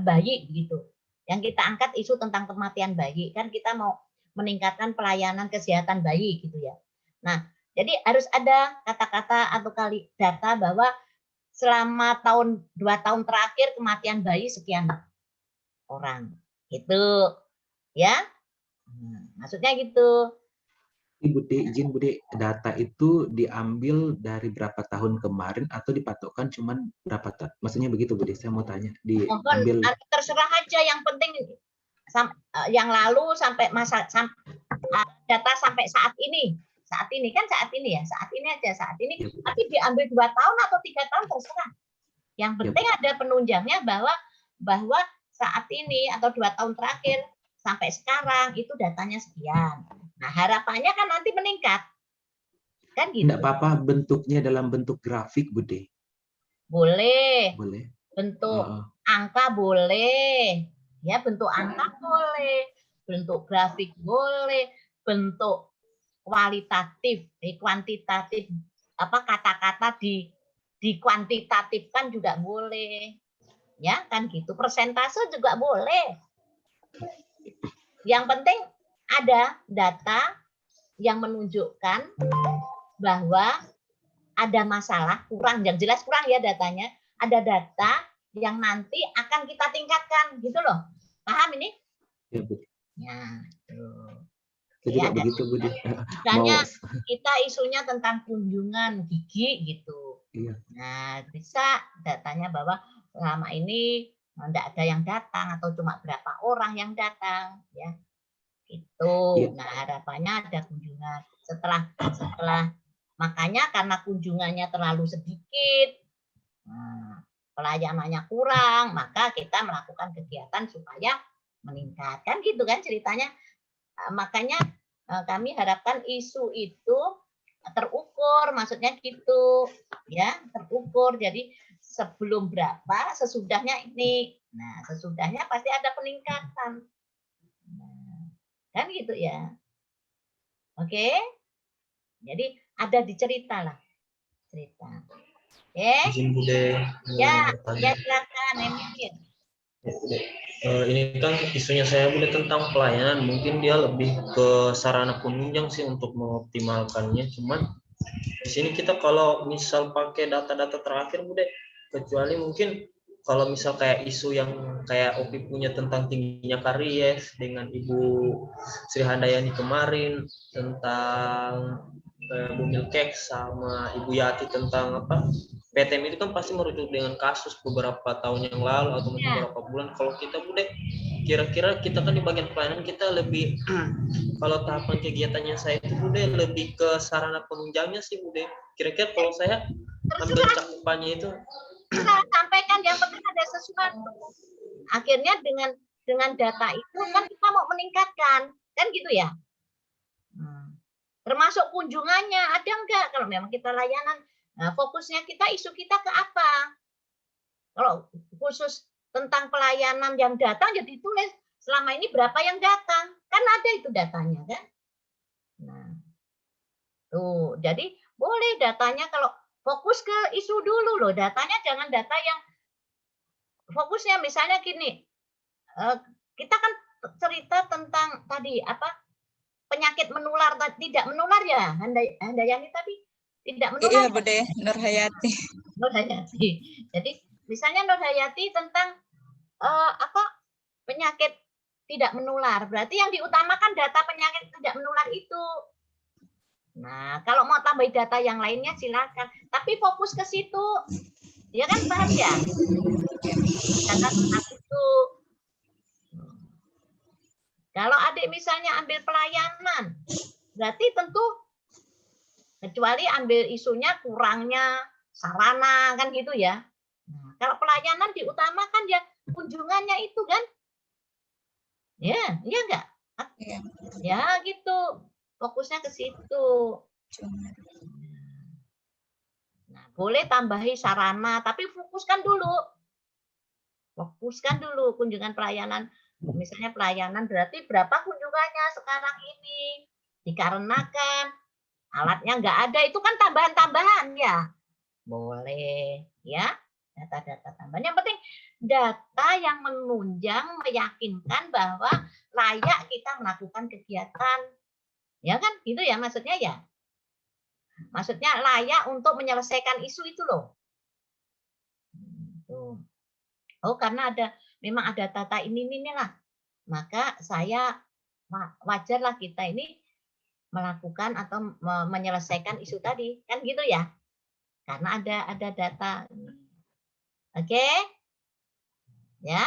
bayi gitu. Yang kita angkat isu tentang kematian bayi, kan kita mau meningkatkan pelayanan kesehatan bayi gitu ya. Nah, jadi harus ada kata-kata atau kali data bahwa selama 2 tahun terakhir kematian bayi sekian orang. Gitu. Ya. Maksudnya gitu. Bude, izin Bude, data itu diambil dari berapa tahun kemarin atau dipatokkan cuman berapa tahun? Maksudnya begitu Bude, saya mau tanya. Diambil terserah aja, yang penting yang lalu sampai data sampai saat ini. Saat ini kan saat ini ya, saat ini aja saat ini. Tapi diambil 2 tahun atau 3 tahun terserah. Yang penting ada penunjangnya bahwa saat ini atau 2 tahun terakhir sampai sekarang itu datanya sekian. Nah, harapannya kan nanti meningkat. Kan gitu. Enggak apa-apa bentuknya dalam bentuk grafik, Bude. Boleh. Boleh. Bentuk angka boleh. Ya, bentuk angka boleh. Bentuk grafik boleh. Bentuk kualitatif, kuantitatif, kata-kata dikuantitatifkan juga boleh. Ya, kan gitu. Persentase juga boleh. Yang penting ada data yang menunjukkan bahwa ada masalah, kurang, yang jelas kurang ya datanya. Ada data yang nanti akan kita tingkatkan, gitu loh. Paham ini? Ya, Bu. Ya, Tidak begitu, Bu. Misalnya kita isunya tentang kunjungan gigi gitu. Iya. Nah, bisa datanya bahwa selama ini tidak ada yang datang atau cuma berapa orang yang datang, ya. Itu. Iya. Nah, harapannya ada kunjungan. Setelah makanya karena kunjungannya terlalu sedikit, pelayanannya kurang, maka kita melakukan kegiatan supaya meningkat. Kan gitu kan ceritanya. Makanya kami harapkan isu itu terukur, maksudnya gitu, ya, terukur. Jadi sebelum berapa, sesudahnya ini. Nah, sesudahnya pasti ada peningkatan. Kan gitu ya. Oke. Jadi ada dicerita lah. Cerita. Oke. Izin Bude. Ya silakan Emil. Ini kan isunya saya Bude tentang pelayanan. Mungkin dia lebih ke sarana penunjang sih untuk mengoptimalkannya. Cuman di sini kita kalau misal pakai data-data terakhir Bude, kecuali mungkin kalau misal kayak isu yang kayak Opi punya tentang tingginya karies dengan Ibu Sri Handayani kemarin tentang Bu Milkek sama Ibu Yati tentang PTM itu kan pasti merujuk dengan kasus beberapa tahun yang lalu atau mungkin beberapa bulan. Kalau kita Bude, kira-kira kita kan di bagian pelayanan kita lebih kalau tahapan kegiatannya saya itu Bude lebih ke sarana penunjangnya sih Bude. Kira-kira kalau saya ambil cakupannya itu kita sampaikan yang penting ada sesuatu. Akhirnya dengan data itu kan kita mau meningkatkan, kan gitu ya. Termasuk kunjungannya ada enggak kalau memang kita layanan. Nah, fokusnya kita isu kita ke apa? Kalau khusus tentang pelayanan yang datang jadi tulis selama ini berapa yang datang, kan ada itu datanya kan. Nah, tuh jadi boleh datanya kalau fokus ke isu dulu loh, datanya jangan data yang fokusnya misalnya gini, kita kan cerita tentang tadi penyakit menular, tidak menular ya Handayani tadi tidak menular. Iya Bude, Nurhayati. Nurhayati. Jadi misalnya Nurhayati tentang penyakit tidak menular, berarti yang diutamakan data penyakit tidak menular itu. Nah, kalau mau tambah data yang lainnya silakan, tapi fokus ke situ. Ya kan, paham ya? Kata tentang itu. Kalau adik misalnya ambil pelayanan, berarti tentu kecuali ambil isunya kurangnya sarana kan gitu ya. Nah, kalau pelayanan diutamakan ya kunjungannya itu kan. Ya, iya enggak? Iya. Ya gitu. Fokusnya ke situ. Nah, boleh tambahi sarana, tapi fokuskan dulu. Fokuskan dulu kunjungan pelayanan. Misalnya pelayanan berarti berapa kunjungannya sekarang ini? Dikarenakan alatnya nggak ada, itu kan tambahan-tambahan ya. Boleh ya, data-data tambahan. Yang penting data yang menunjang, meyakinkan bahwa layak kita melakukan kegiatan. Ya kan, gitu ya maksudnya ya. Maksudnya layak untuk menyelesaikan isu itu loh. Oh, karena memang ada data ini lah. Maka saya wajarlah kita ini melakukan atau menyelesaikan isu tadi, kan gitu ya? Karena ada data. Oke? Ya.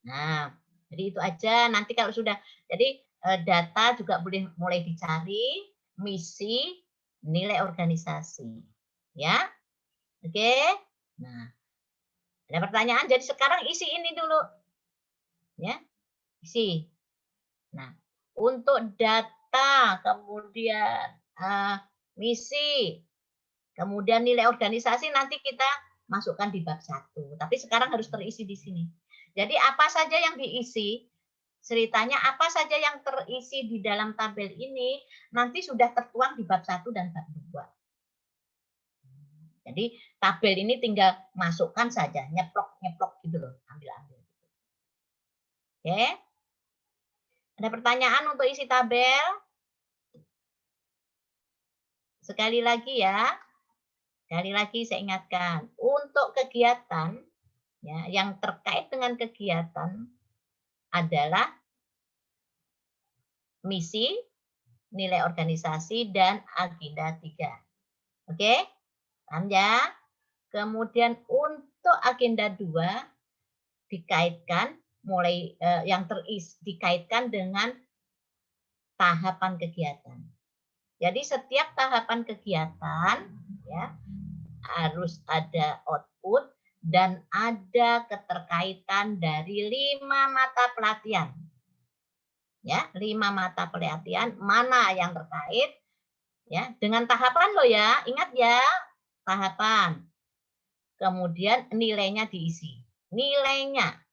Nah, jadi itu aja. Nanti kalau sudah, jadi data juga boleh mulai dicari, misi, nilai organisasi. Ya. Oke? Nah, ada pertanyaan, jadi sekarang isi ini dulu. Ya, isi. Nah, untuk data, kemudian misi, kemudian nilai organisasi nanti kita masukkan di bab 1. Tapi sekarang harus terisi di sini. Jadi apa saja yang diisi, ceritanya apa saja yang terisi di dalam tabel ini nanti sudah tertuang di bab 1 dan bab 2. Jadi tabel ini tinggal masukkan saja, nyeplok gitu loh, ambil. Oke. Ada pertanyaan untuk isi tabel? Sekali lagi ya. Sekali lagi saya ingatkan, untuk kegiatan ya, yang terkait dengan kegiatan adalah misi, nilai organisasi, dan agenda 3. Oke? Paham ya? Kemudian untuk agenda 2 dikaitkan dikaitkan dengan tahapan kegiatan. Jadi setiap tahapan kegiatan ya harus ada output dan ada keterkaitan dari 5 mata pelatihan. Ya, 5 mata pelatihan mana yang terkait ya dengan tahapan lo ya. Ingat ya, tahapan. Kemudian nilainya diisi. Nilainya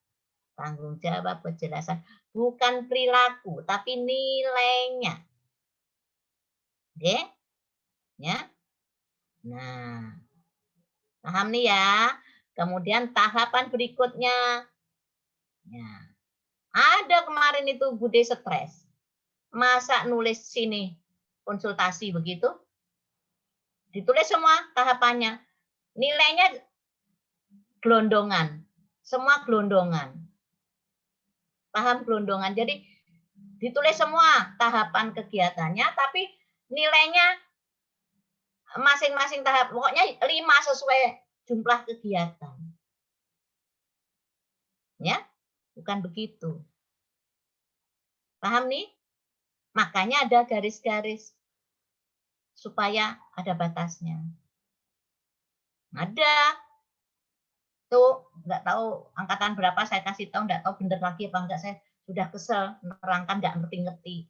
tanggung jawab, penjelasan, bukan perilaku, tapi nilainya. Oke? Ya. Nah, paham nih ya. Kemudian tahapan berikutnya. Ya. Ada kemarin itu Bude stres. Masa nulis sini konsultasi begitu? Ditulis semua tahapannya. Nilainya gelondongan. Semua gelondongan. Paham gelondongan. Jadi ditulis semua tahapan kegiatannya, tapi nilainya masing-masing tahap. Pokoknya 5 sesuai jumlah kegiatan. Ya, bukan begitu. Paham nih? Makanya ada garis-garis supaya ada batasnya. Ada. Tuh, nggak tahu angkatan berapa saya kasih tahu, nggak tahu bener lagi apa enggak, saya sudah kesel menerangkan nggak ngerti-ngerti.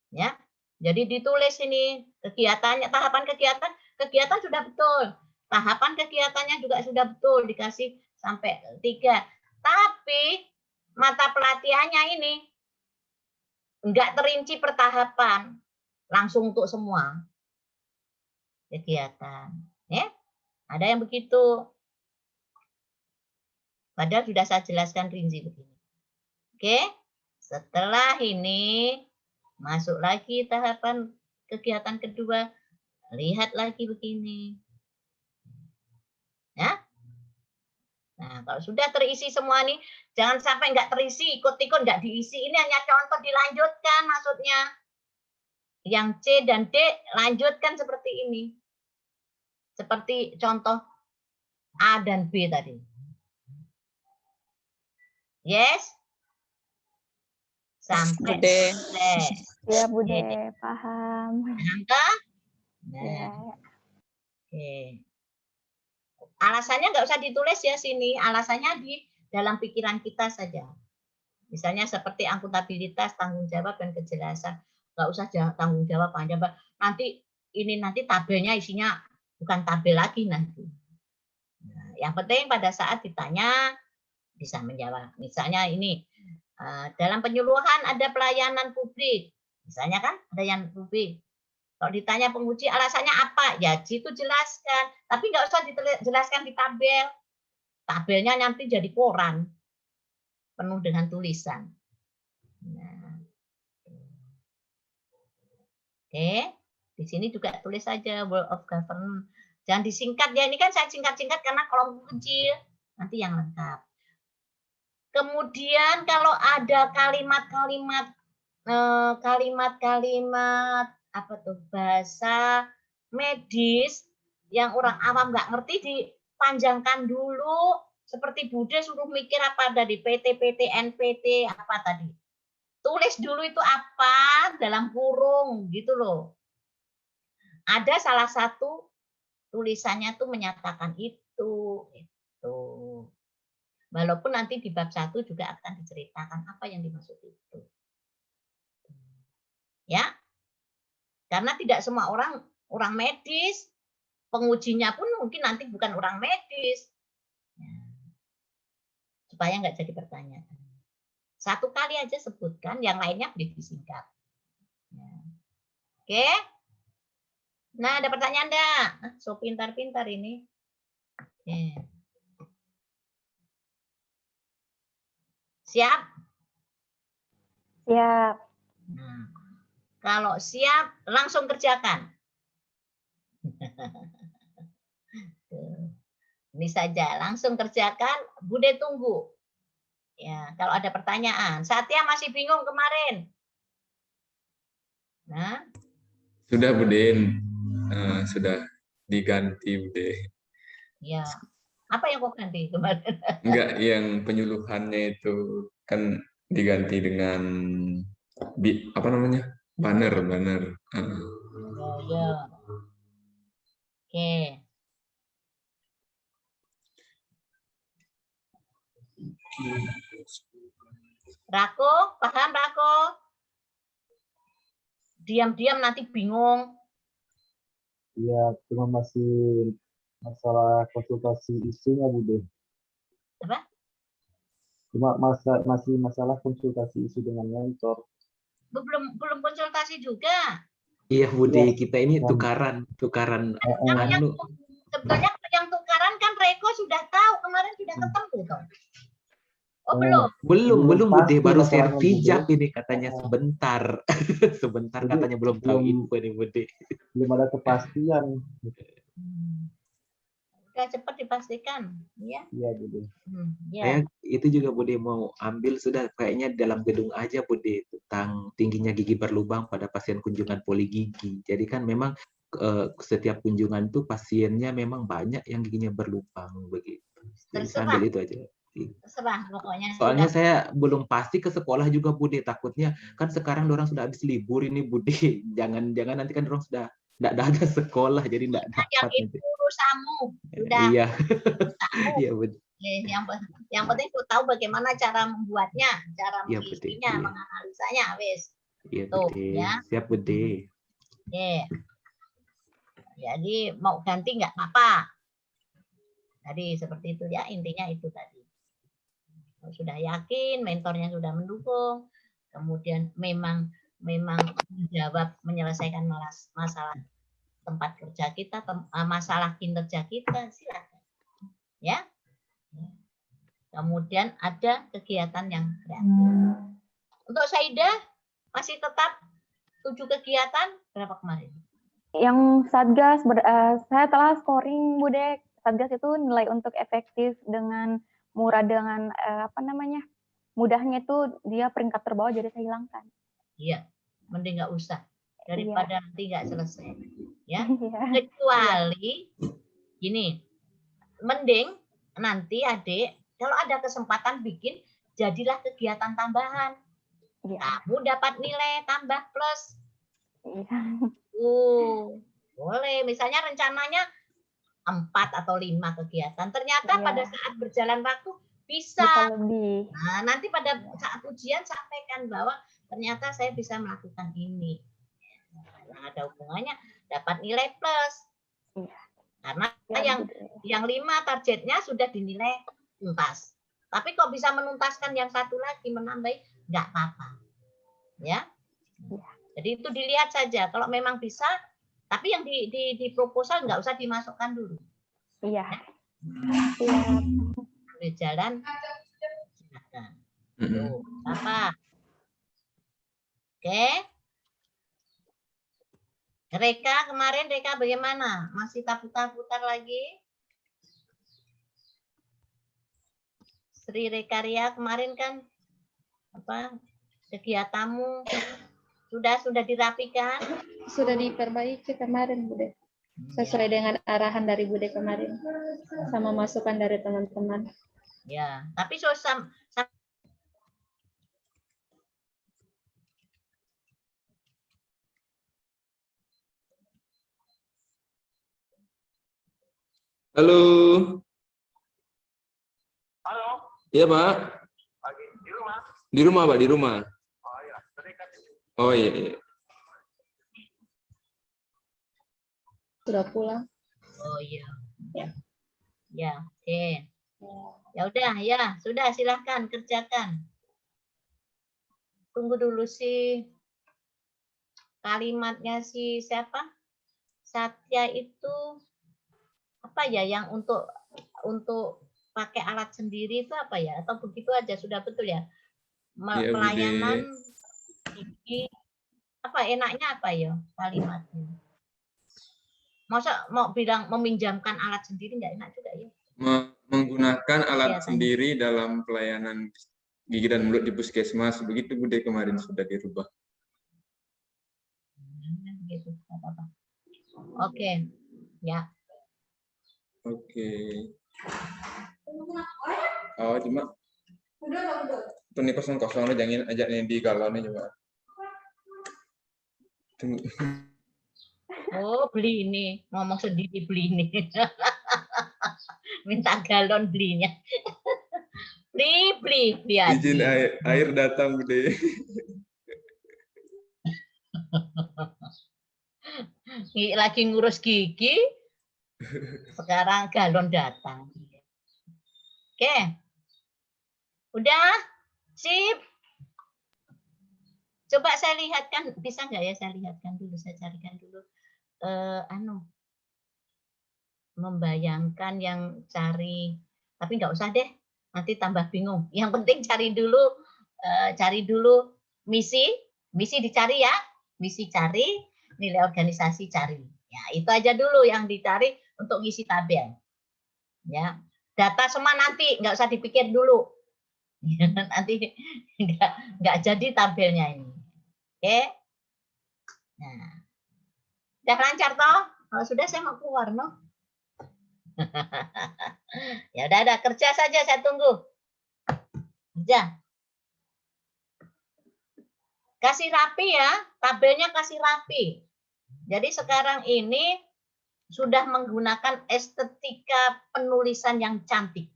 Ya. Jadi ditulis ini kegiatannya, tahapan kegiatan sudah betul. Tahapan kegiatannya juga sudah betul, dikasih sampai 3. Tapi mata pelatihannya ini enggak terinci per tahapan, langsung untuk semua kegiatan. Ya. Ada yang begitu. Padahal sudah saya jelaskan rinci begini. Oke, setelah ini masuk lagi tahapan kegiatan kedua, lihat lagi begini. Ya. Nah, kalau sudah terisi semua nih, jangan sampai nggak terisi, ikut-ikut nggak diisi. Ini hanya contoh, dilanjutkan maksudnya. Yang C dan D lanjutkan seperti ini. Seperti contoh A dan B tadi. Yes? Sampai Bude. selesai. Ya, Bude, paham. Paham toh? Ya. Nah, oke. Alasannya nggak usah ditulis ya sini. Alasannya di dalam pikiran kita saja. Misalnya seperti akuntabilitas, tanggung jawab, dan kejelasan. Nggak usah tanggung jawab, panjang. Nanti tabelnya isinya bukan tabel lagi nanti. Nah, yang penting pada saat ditanya bisa menjawab. Misalnya ini, dalam penyuluhan ada pelayanan publik. Misalnya kan ada yang publik. Kalau ditanya penguji alasannya apa? Ya itu jelaskan. Tapi nggak usah dijelaskan di tabel. Tabelnya nanti jadi koran. Penuh dengan tulisan. Nah. Oke. Di sini juga tulis saja World of Government. Jangan disingkat ya. Ini kan saya singkat-singkat karena kelompok kecil. Nanti yang lengkap. Kemudian kalau ada kalimat-kalimat apa tuh bahasa medis yang orang awam nggak ngerti, dipanjangkan dulu. Seperti Bude suruh mikir apa dari PT, NPT apa tadi. Tulis dulu itu apa dalam kurung gitu loh. Ada salah satu tulisannya tuh menyatakan itu. Walaupun nanti di bab 1 juga akan diceritakan apa yang dimaksud itu. Ya. Karena tidak semua orang medis, pengujinya pun mungkin nanti bukan orang medis. Ya. Supaya nggak jadi pertanyaan. Satu kali aja sebutkan, yang lainnya boleh disingkat. Ya. Oke. Nah, ada pertanyaan enggak? So pintar-pintar ini. Oke. Siap? Siap. Nah, kalau siap, langsung kerjakan. Ini saja, langsung kerjakan. Bude tunggu. Ya, kalau ada pertanyaan. Satya masih bingung kemarin. Nah, sudah Budin, sudah diganti Bude. Ya, apa yang kau ganti kemarin? Enggak, yang penyuluhannya itu kan diganti dengan apa namanya? Banner. Ya. Oke. Rako, paham Rako? Diam-diam nanti bingung. Iya, cuma masih masalah konsultasi isunya, Bude. Apa? Cuma masih masalah konsultasi isu dengan mentor. Belum konsultasi juga. Iya Bude, Iya. kita ini tukaran anu. Sebetulnya yang tukaran kan Reko sudah tahu, kemarin sudah ketemu toh. Oh, belum. Belum Bude, pasti baru masalahnya, sertijab Bude. ini katanya sebentar. Sebentar Jadi, katanya belum tahu belum- info nih Bude. Belum ada kepastian. Udah cepat dipastikan, ya. Iya, Bude. Ya. Saya itu juga Bude mau ambil sudah kayaknya dalam gedung aja Bude tentang tingginya gigi berlubang pada pasien kunjungan poligigi. Jadi kan memang setiap kunjungan tuh pasiennya memang banyak yang giginya berlubang begitu. Jadi saya ambil itu aja. Terserah pokoknya. Soalnya sudah. saya belum pasti ke sekolah juga Bude, takutnya kan sekarang orang sudah habis libur ini Bude. Jangan nanti kan orang sudah tidak ada sekolah jadi tidak yang dapat itu nanti. urusanmu. Sudah. Iya. Urusanmu. Iya Bude. Yang penting aku tahu bagaimana cara membuatnya, cara Iya, mengisinya, betul, iya. menganalisanya, wis. Iya Tuh, Bude. ya. Siap Bude. Oke. Jadi mau ganti nggak apa-apa. Tadi seperti itu ya, intinya itu tadi. Kalau sudah yakin, mentornya sudah mendukung, kemudian memang menjawab, menyelesaikan masalah tempat kerja kita, masalah kinerja kita, silakan. Ya. Kemudian ada kegiatan yang kreatif. Untuk Saidah masih tetap 7 kegiatan, berapa kemarin? Yang Satgas, saya telah scoring Bude. Satgas itu nilai untuk efektif dengan murah dengan mudahnya itu dia peringkat terbawah, jadi saya hilangkan. Iya, mending nggak usah daripada nanti nggak selesai. Ya, Iya. kecuali gini, mending nanti adik kalau ada kesempatan bikin jadilah kegiatan tambahan. Iya. Kamu dapat nilai tambah plus. Iya. Boleh. Misalnya rencananya 4 atau 5 kegiatan. Ternyata Iya. pada saat berjalan waktu Bisa bisa. lebih. Nah, nanti pada saat ujian sampaikan bahwa ternyata saya bisa melakukan ini. Nah, ada hubungannya dapat nilai plus. Iya. Karena Ya, yang 5 targetnya sudah dinilai tuntas. Tapi kok bisa menuntaskan yang satu lagi menambah, nggak apa-apa. Ya. Jadi itu dilihat saja. Kalau memang bisa, tapi yang di proposal nggak usah dimasukkan dulu. Iya. Ya. Ambil jalan. Silakan. Tuh, apa? Oke. Reka kemarin bagaimana? Masih putar-putar lagi? Sri Rekaria kemarin kan apa kegiatanmu sudah dirapikan? Sudah diperbaiki kemarin, Bude. Sesuai dengan arahan dari Bude kemarin sama masukan dari teman-teman. Ya, tapi Halo. Halo. Iya, Pak. Pagi di rumah. Di rumah, Pak, di rumah. Oh iya, dekat. Oh iya. Sudah pulang. Oh iya. Ya, oke. Ya udah, ya, sudah silahkan kerjakan. Tunggu dulu sih kalimatnya si siapa? Satya itu apa ya yang untuk pakai alat sendiri itu apa ya? Atau begitu aja sudah betul ya? Iya, Pelayanan Bude. apa enaknya apa ya kalimatnya? Masa mau bilang meminjamkan alat sendiri nggak enak juga ya? Menggunakan alat sendiri dalam pelayanan gigi dan mulut di puskesmas, begitu Bude kemarin sudah dirubah. Gitu, apa-apa. Oke, ya. Oke. Oh, cuma itu nih kosong nih, jangan ajak nih di galon nih coba. Tunggu. Oh, beli ini. Ngomong sendiri beli ini. Minta galon belinya. beli Izin air datang, Bude. Lagi ngurus gigi. Sekarang galon datang. Oke. Udah? Sip. Coba saya lihatkan, bisa nggak ya saya lihatkan dulu, saya carikan dulu. Membayangkan yang cari, tapi nggak usah deh, nanti tambah bingung. Yang penting cari dulu misi dicari ya, misi cari, nilai organisasi cari. Ya itu aja dulu yang dicari untuk ngisi tabel. Ya, data semua nanti nggak usah dipikir dulu. Nanti nggak jadi tabelnya ini. Oke. Nah, udah lancar toh? Kalau sudah saya mau keluar no. Ya udah kerja saja, saya tunggu. Kerja. Kasih rapi ya, tabelnya kasih rapi. Jadi sekarang ini sudah menggunakan estetika penulisan yang cantik.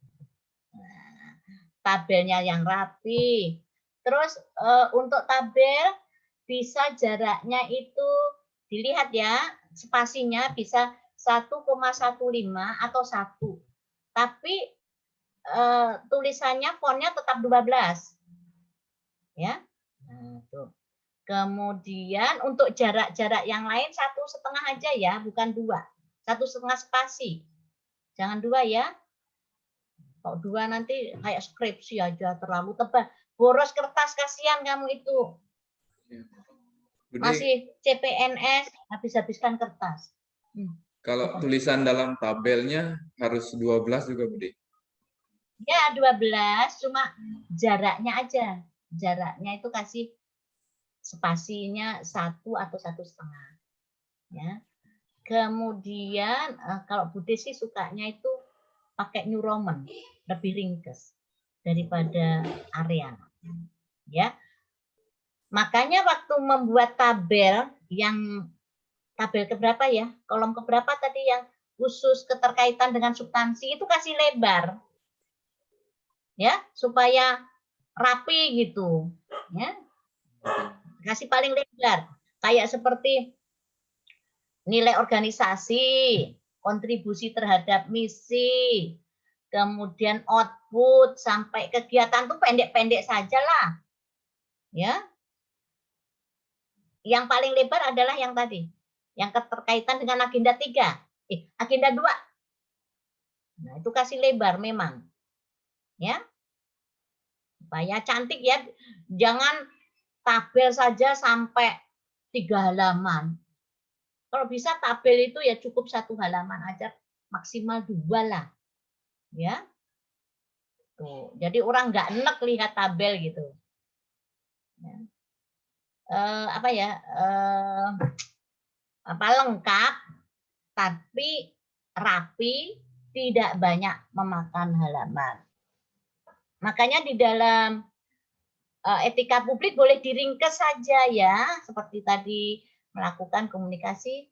Nah, tabelnya yang rapi. Terus untuk tabel bisa jaraknya itu dilihat ya, spasinya bisa 1,15 atau 1. Tapi tulisannya fontnya tetap 12. Ya. Nah, tuh. Kemudian untuk jarak-jarak yang lain 1,5 aja ya, bukan 2. 1,5 spasi. Jangan 2 ya. Kalau 2 nanti kayak skripsi aja terlalu tebal. Boros kertas, kasihan kamu itu. Masih CPNS, habis-habiskan kertas. Kalau tulisan dalam tabelnya harus 12 juga, Bude? Ya, 12, cuma jaraknya aja. Jaraknya itu kasih spasinya 1 atau 1,5. Ya. Kemudian kalau Bude sih sukanya itu pakai New Roman, lebih ringkes daripada Ariana. Ya. Makanya waktu membuat tabel yang tabel keberapa ya? Kolom keberapa tadi yang khusus keterkaitan dengan substansi itu kasih lebar. Ya, supaya rapi gitu. Ya. Kasih paling lebar. Kayak seperti nilai organisasi, kontribusi terhadap misi, kemudian output sampai kegiatan tuh pendek-pendek saja lah. Ya. Yang paling lebar adalah yang tadi, yang keterkaitan dengan agenda 3, agenda 2. Nah, itu kasih lebar memang. Ya. Supaya cantik ya. Jangan tabel saja sampai 3 halaman. Kalau bisa tabel itu ya cukup 1 halaman aja, maksimal 2 lah. Ya. Tuh, jadi orang nggak enek lihat tabel gitu. Ya. Lengkap, tapi rapi, tidak banyak memakan halaman. Makanya di dalam etika publik boleh diringkes saja ya, seperti tadi melakukan komunikasi,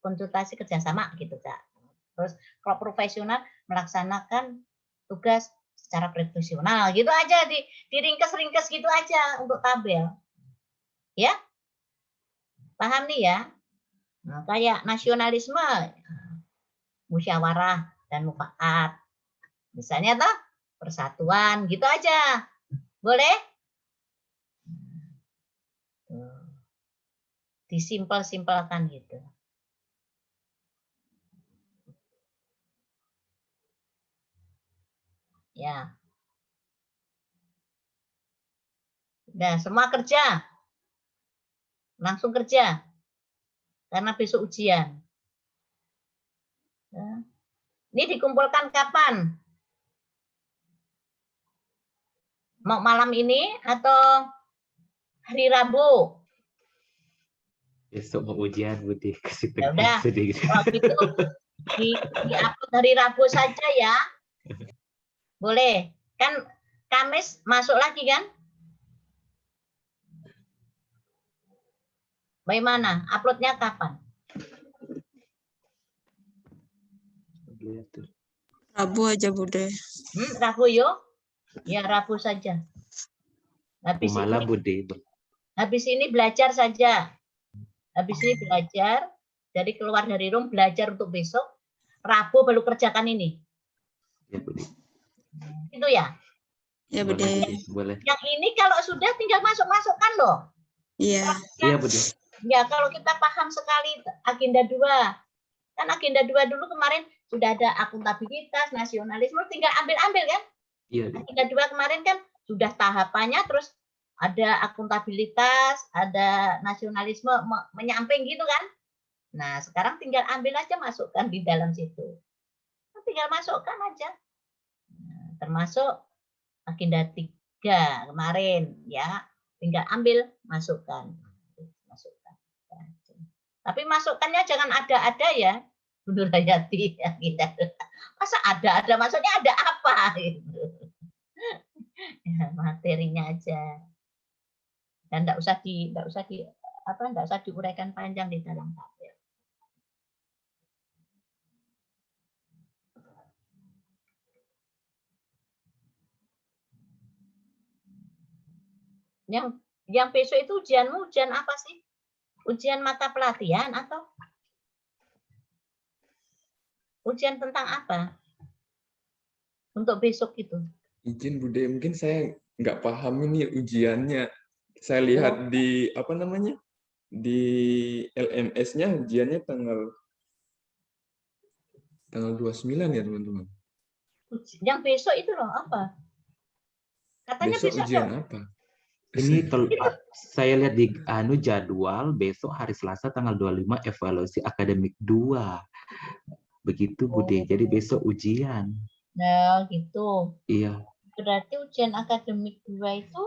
konsultasi kerjasama gitu Kak. Terus kalau profesional melaksanakan tugas secara profesional gitu aja, diringkes-ringkes gitu aja untuk tabel. Ya, paham nih ya? Nah, kayak nasionalisme, musyawarah dan mufakat. Misalnya toh persatuan gitu aja. Boleh? Disimpel-simpelkan gitu. Ya. Udah, semua kerja. Langsung kerja. Karena besok ujian. Ya. Ini dikumpulkan kapan? Mau malam ini atau hari Rabu? Besok mau ujian, Budi. Kasih Ya udah. sedikit. Kalau gitu di-upload hari Rabu saja ya. Boleh. Kan Kamis masuk lagi kan? Bagaimana? Uploadnya kapan? Rabu aja Bude. Rabu yuk. Ya Rabu saja. Habis ini belajar saja. Habis ini belajar. Jadi keluar dari room belajar untuk besok. Rabu baru kerjakan ini. Ya Bude. Itu ya? Ya Bude. Boleh. Yang ini kalau sudah tinggal masuk-masukkan loh. Iya. Iya Bude. Ya, kalau kita paham sekali agenda 2. Kan agenda 2 dulu kemarin sudah ada akuntabilitas, nasionalisme, tinggal ambil-ambil kan? Iya. Agenda 2 kemarin kan sudah tahapannya, terus ada akuntabilitas, ada nasionalisme menyamping gitu kan? Nah, sekarang tinggal ambil aja, masukkan di dalam situ. Tinggal masukkan aja. Nah, termasuk agenda 3 kemarin ya. Tinggal ambil, masukkan. Tapi masukannya jangan ada-ada ya, Bu Hayati. Masa ada-ada, maksudnya ada apa? Gitu. Ya, materinya aja. Dan enggak usah diuraikan panjang di dalam tabel. Yang besok itu ujianmu ujian apa sih? Ujian mata pelatihan atau ujian tentang apa? Untuk besok itu. Izin Bude, mungkin saya nggak paham ini ujiannya. Saya lihat di apa namanya? Di LMS-nya ujiannya tanggal 29 ya, teman-teman. Yang besok itu loh apa? Katanya besok ujian apa? Ini saya lihat di jadwal besok hari Selasa tanggal 25 evaluasi akademik 2. Begitu Bude. Jadi besok ujian. Nah, gitu. Iya. Berarti ujian akademik 2 itu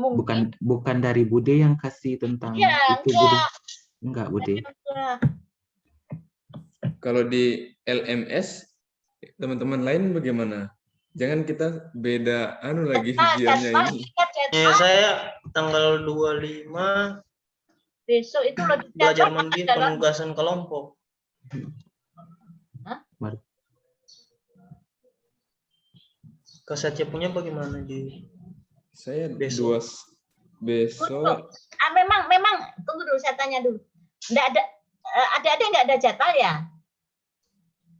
mungkin bukan dari Bude yang kasih tentang ya, itu Bude. Enggak Bude. kalau di LMS teman-teman lain bagaimana? Jangan kita beda lagi ujiannya Jadwal ini. ingat jadwal. Saya tanggal 25 Besok itu lo belajar jadwal mandiri ada loh. penugasan kelompok. Hah? Kasatya punya bagaimana di Saya besok? besok Memang tunggu dulu, saya tanya dulu. Enggak ada nggak ada jadwal ya?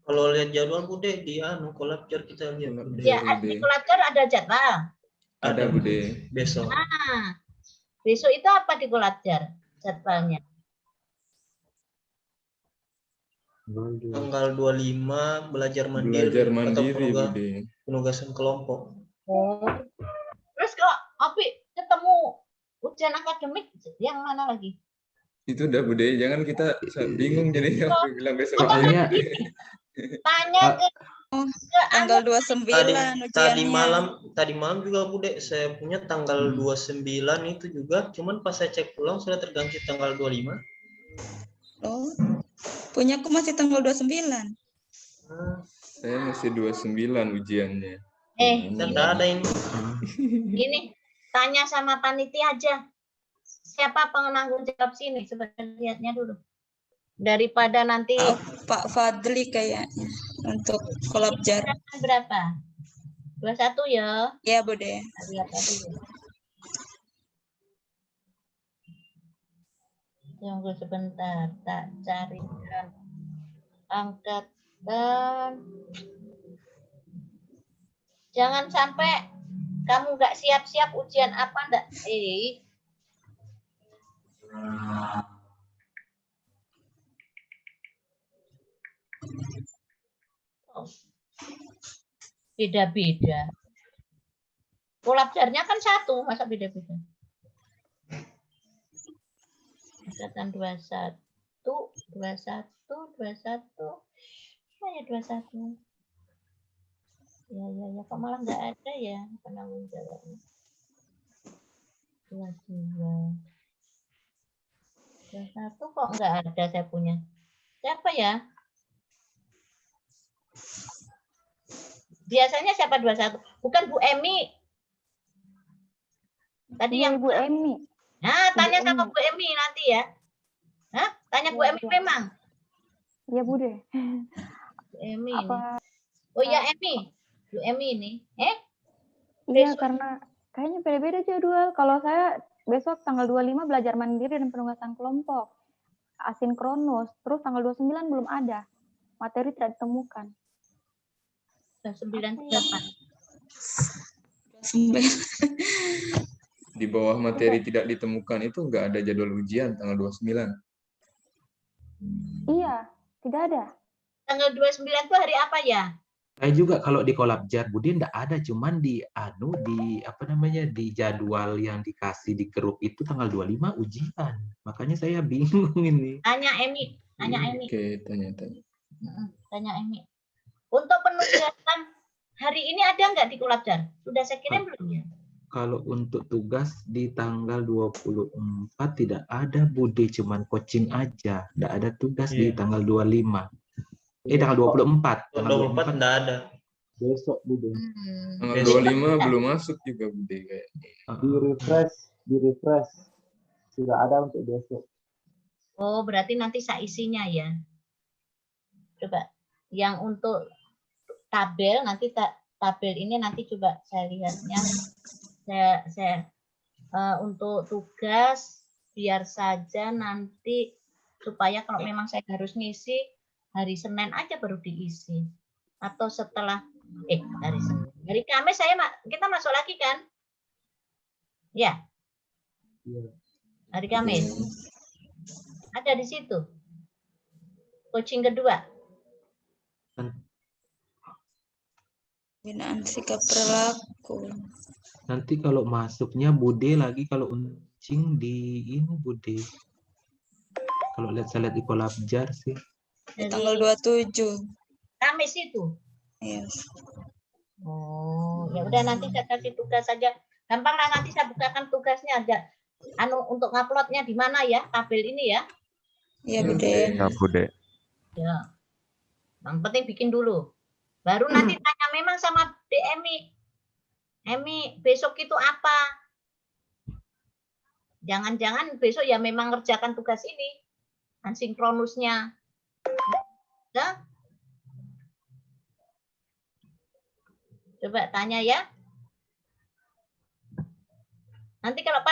Kalau lihat jadwal Bude di Kolabjar kita lihat. Bude. Ya, di Kolabjar ada jadwal. ada Bude. Besok. Besok itu apa di Kolabjar jadwalnya? Tanggal 25 belajar mandiri. Belajar atau mandiri Bude. penugasan kelompok. Oh. Terus kalau Opi ketemu ujian akademik yang mana lagi? Itu udah Bude, jangan kita bingung jadi aku bilang besok. Tanya ke Tanggal 29 ujiannya. Tadi malam juga Bude, saya punya tanggal 29 itu juga, cuman pas saya cek pulang sudah terganti tanggal 25. Oh. Punyaku masih tanggal 29. Saya masih 29 ujiannya. Tidak ada ini. Ini tanya sama panitia aja. Siapa penanggung jawab sini? Sebenarnya lihatnya dulu. Daripada nanti Pak Fadli kayaknya untuk Kolabjar. Berapa? 21 ya? Ya, Bude. Lihat tadi. Tunggu sebentar, tak carikan angkatan. Jangan sampai kamu nggak siap-siap ujian apa enggak? Beda-beda. Kolabjarnya kan satu, masa beda-beda? Angkatan 21, 21. Saya 21. Ya, kok malah nggak ada ya penanggung jawabnya. 22. 21 kok nggak ada saya punya. Siapa ya? Biasanya siapa 21? Bukan Bu Emi. Tadi yang Bu Emi. Nah, tanya sama Bu Emi nanti ya. Hah? Tanya Bu Emi memang. Iya, Bude. Bu Emi ini. Oh iya, Emi. Bu Emi ini. Iya, karena kayaknya beda-beda jadwal. Kalau saya besok tanggal 25 belajar mandiri dan penugasan kelompok. Asinkronus. Terus tanggal 29 belum ada. Materi tidak ditemukan. 98. Di bawah materi tidak ditemukan itu nggak ada jadwal ujian tanggal 29. Iya, tidak ada. Tanggal 29 itu hari apa ya? Saya juga kalau di Kolabjar Budi enggak ada, cuman di di jadwal yang dikasih di grup itu tanggal 25 ujian. Makanya saya bingung ini. Tanya Emi. Oke, tanya. Tanya Emi. Untuk penugasan hari ini ada nggak di Kolabjar? Sudah saya kirim belum ya? Kalau untuk tugas di tanggal 24 tidak ada Bude, cuman coaching aja. Tidak ada tugas di tanggal 25. Tanggal 24. Tanggal 24 tidak ada. Besok Bude. Tanggal 25 belum masuk juga Bude kayaknya. Di refresh. Sudah ada untuk besok. Oh, berarti nanti isinya ya. Coba yang untuk tabel nanti tabel ini nanti coba saya lihatnya. Saya untuk tugas biar saja nanti supaya kalau memang saya harus ngisi hari Senin aja baru diisi atau setelah hari Senin. Hari Kamis kita masuk lagi kan? Ya. Hari Kamis. Ada di situ. Coaching kedua. Binaan sikap perilaku. Nanti kalau masuknya Bude lagi, kalau uncing di ini Bude. Kalau saya lihat di Kolabjar sih. Tanggal 27. Kamis itu. Yes. Oh, ya udah nanti saya kasih tugas saja. Gampang lah, nanti saya bukakan tugasnya aja. Untuk nguploadnya di mana ya? Tabel ini ya? Iya, Bude. Ya, Bude. Ya. Yang penting bikin dulu. Baru nanti tanya memang sama DMI. Emi, besok itu apa? Jangan-jangan besok ya memang ngerjakan tugas ini. Asinkronusnya. Ya? Coba tanya ya. Nanti kalau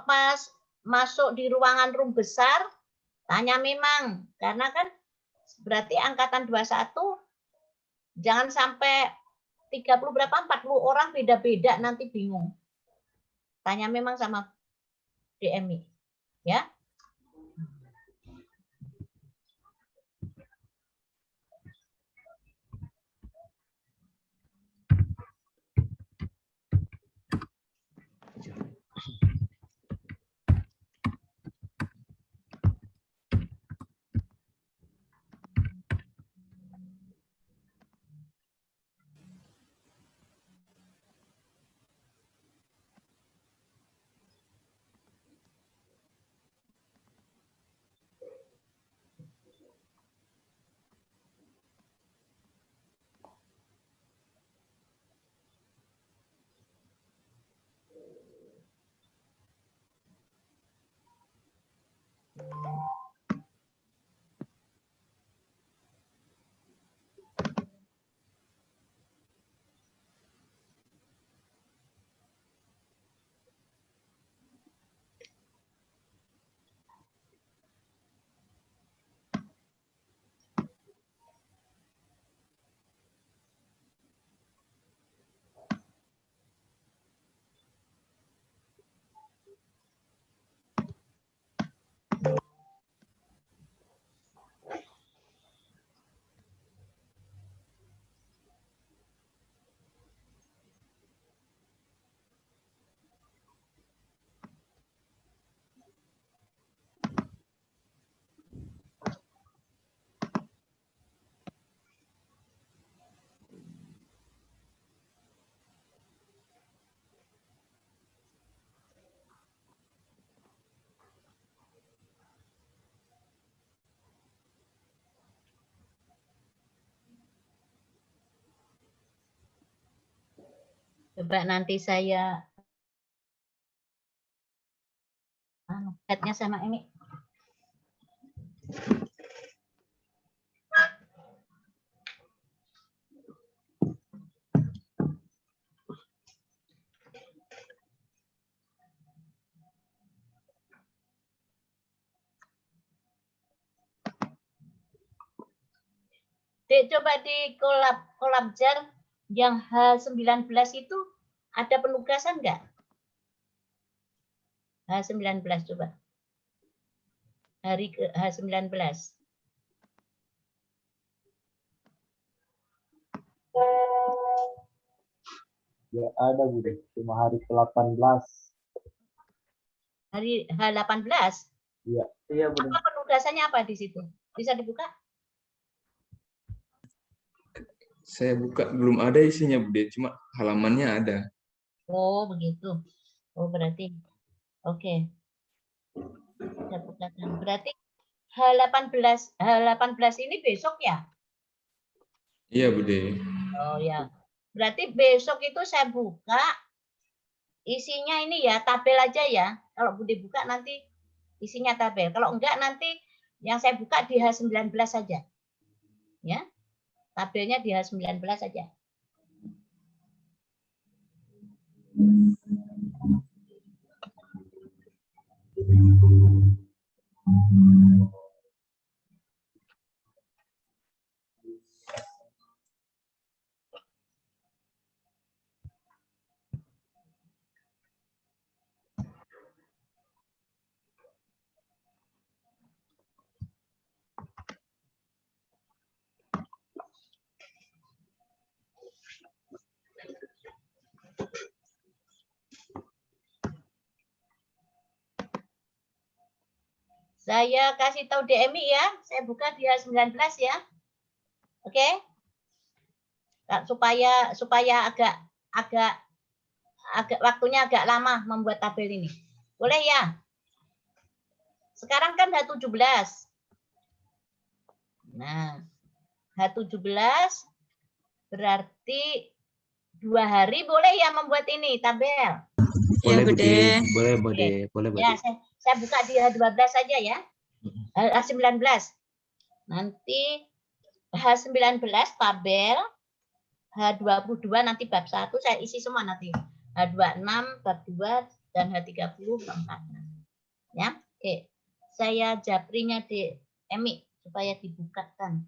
pas masuk di ruangan room besar, tanya memang. Karena kan berarti angkatan 21 jangan sampai 30 berapa 40 orang beda-beda nanti bingung. Tanya memang sama DMI. Ya. Coba nanti saya chatnya sama ini. Dek, coba di kolab jar yang H19 itu ada penugasan enggak? H19 coba. Hari ke H19. Ya ada Bude, cuma hari ke-18. Hari H18? Iya. Iya Bude. Apa penugasannya apa di situ? Bisa dibuka? Saya buka, belum ada isinya Bude, cuma halamannya ada. Oh, begitu. Oh, berarti. Oke. Saya bukakan. Berarti H18 ini besok ya? Iya Bude. Oh ya. Berarti besok itu saya buka isinya ini ya, tabel aja ya. Kalau Bude buka nanti isinya tabel. Kalau enggak nanti yang saya buka di H19 saja. Ya. Tabelnya di H19 saja. Saya kasih tahu DMI ya, saya buka di H19 ya. Oke? Supaya agak waktunya agak lama membuat tabel ini. Boleh ya? Sekarang kan H17. Nah, H17 berarti 2 hari boleh ya membuat ini tabel. Boleh, Bude. Bude. Boleh, Bude. Oke. Boleh, Bude. Ya, saya buka di H12 saja ya. H19. Nanti H19 tabel, H22 nanti bab 1 saya isi semua nanti. H26 bab 2 dan H30 bab 4. Ya. Oke. Saya japrinya di Emi supaya dibukakan.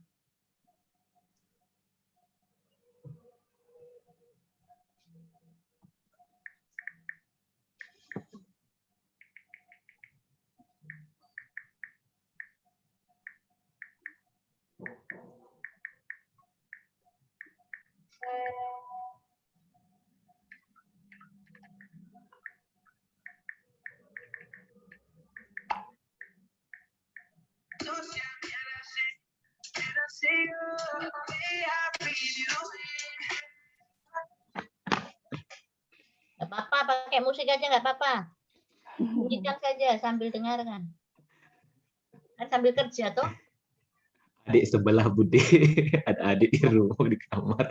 Nggak apa-apa, pakai musik aja nggak apa-apa. Bunyikan saja sambil dengarkan. Kan sambil kerja toh. Adik sebelah Bude. Ada adik di rumah di kamar.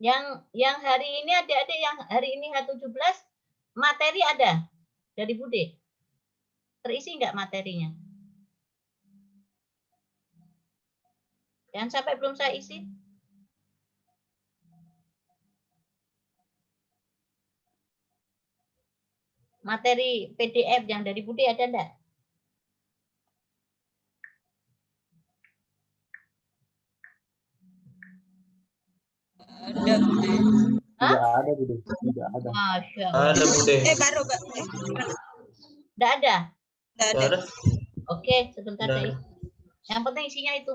Yang hari ini adik-adik yang hari ini H17 materi ada dari Bude. Terisi enggak materinya? Yang sampai belum saya isi. Materi PDF yang dari Bude ada enggak? Ada, Bude. Tidak ada, Bude. Tidak ada. Masya Allah. Ada, Bude. Baru. Enggak ada? Nggak ada. Ada. Oke, sebentar Nggak saya ada. isi. Yang penting isinya itu.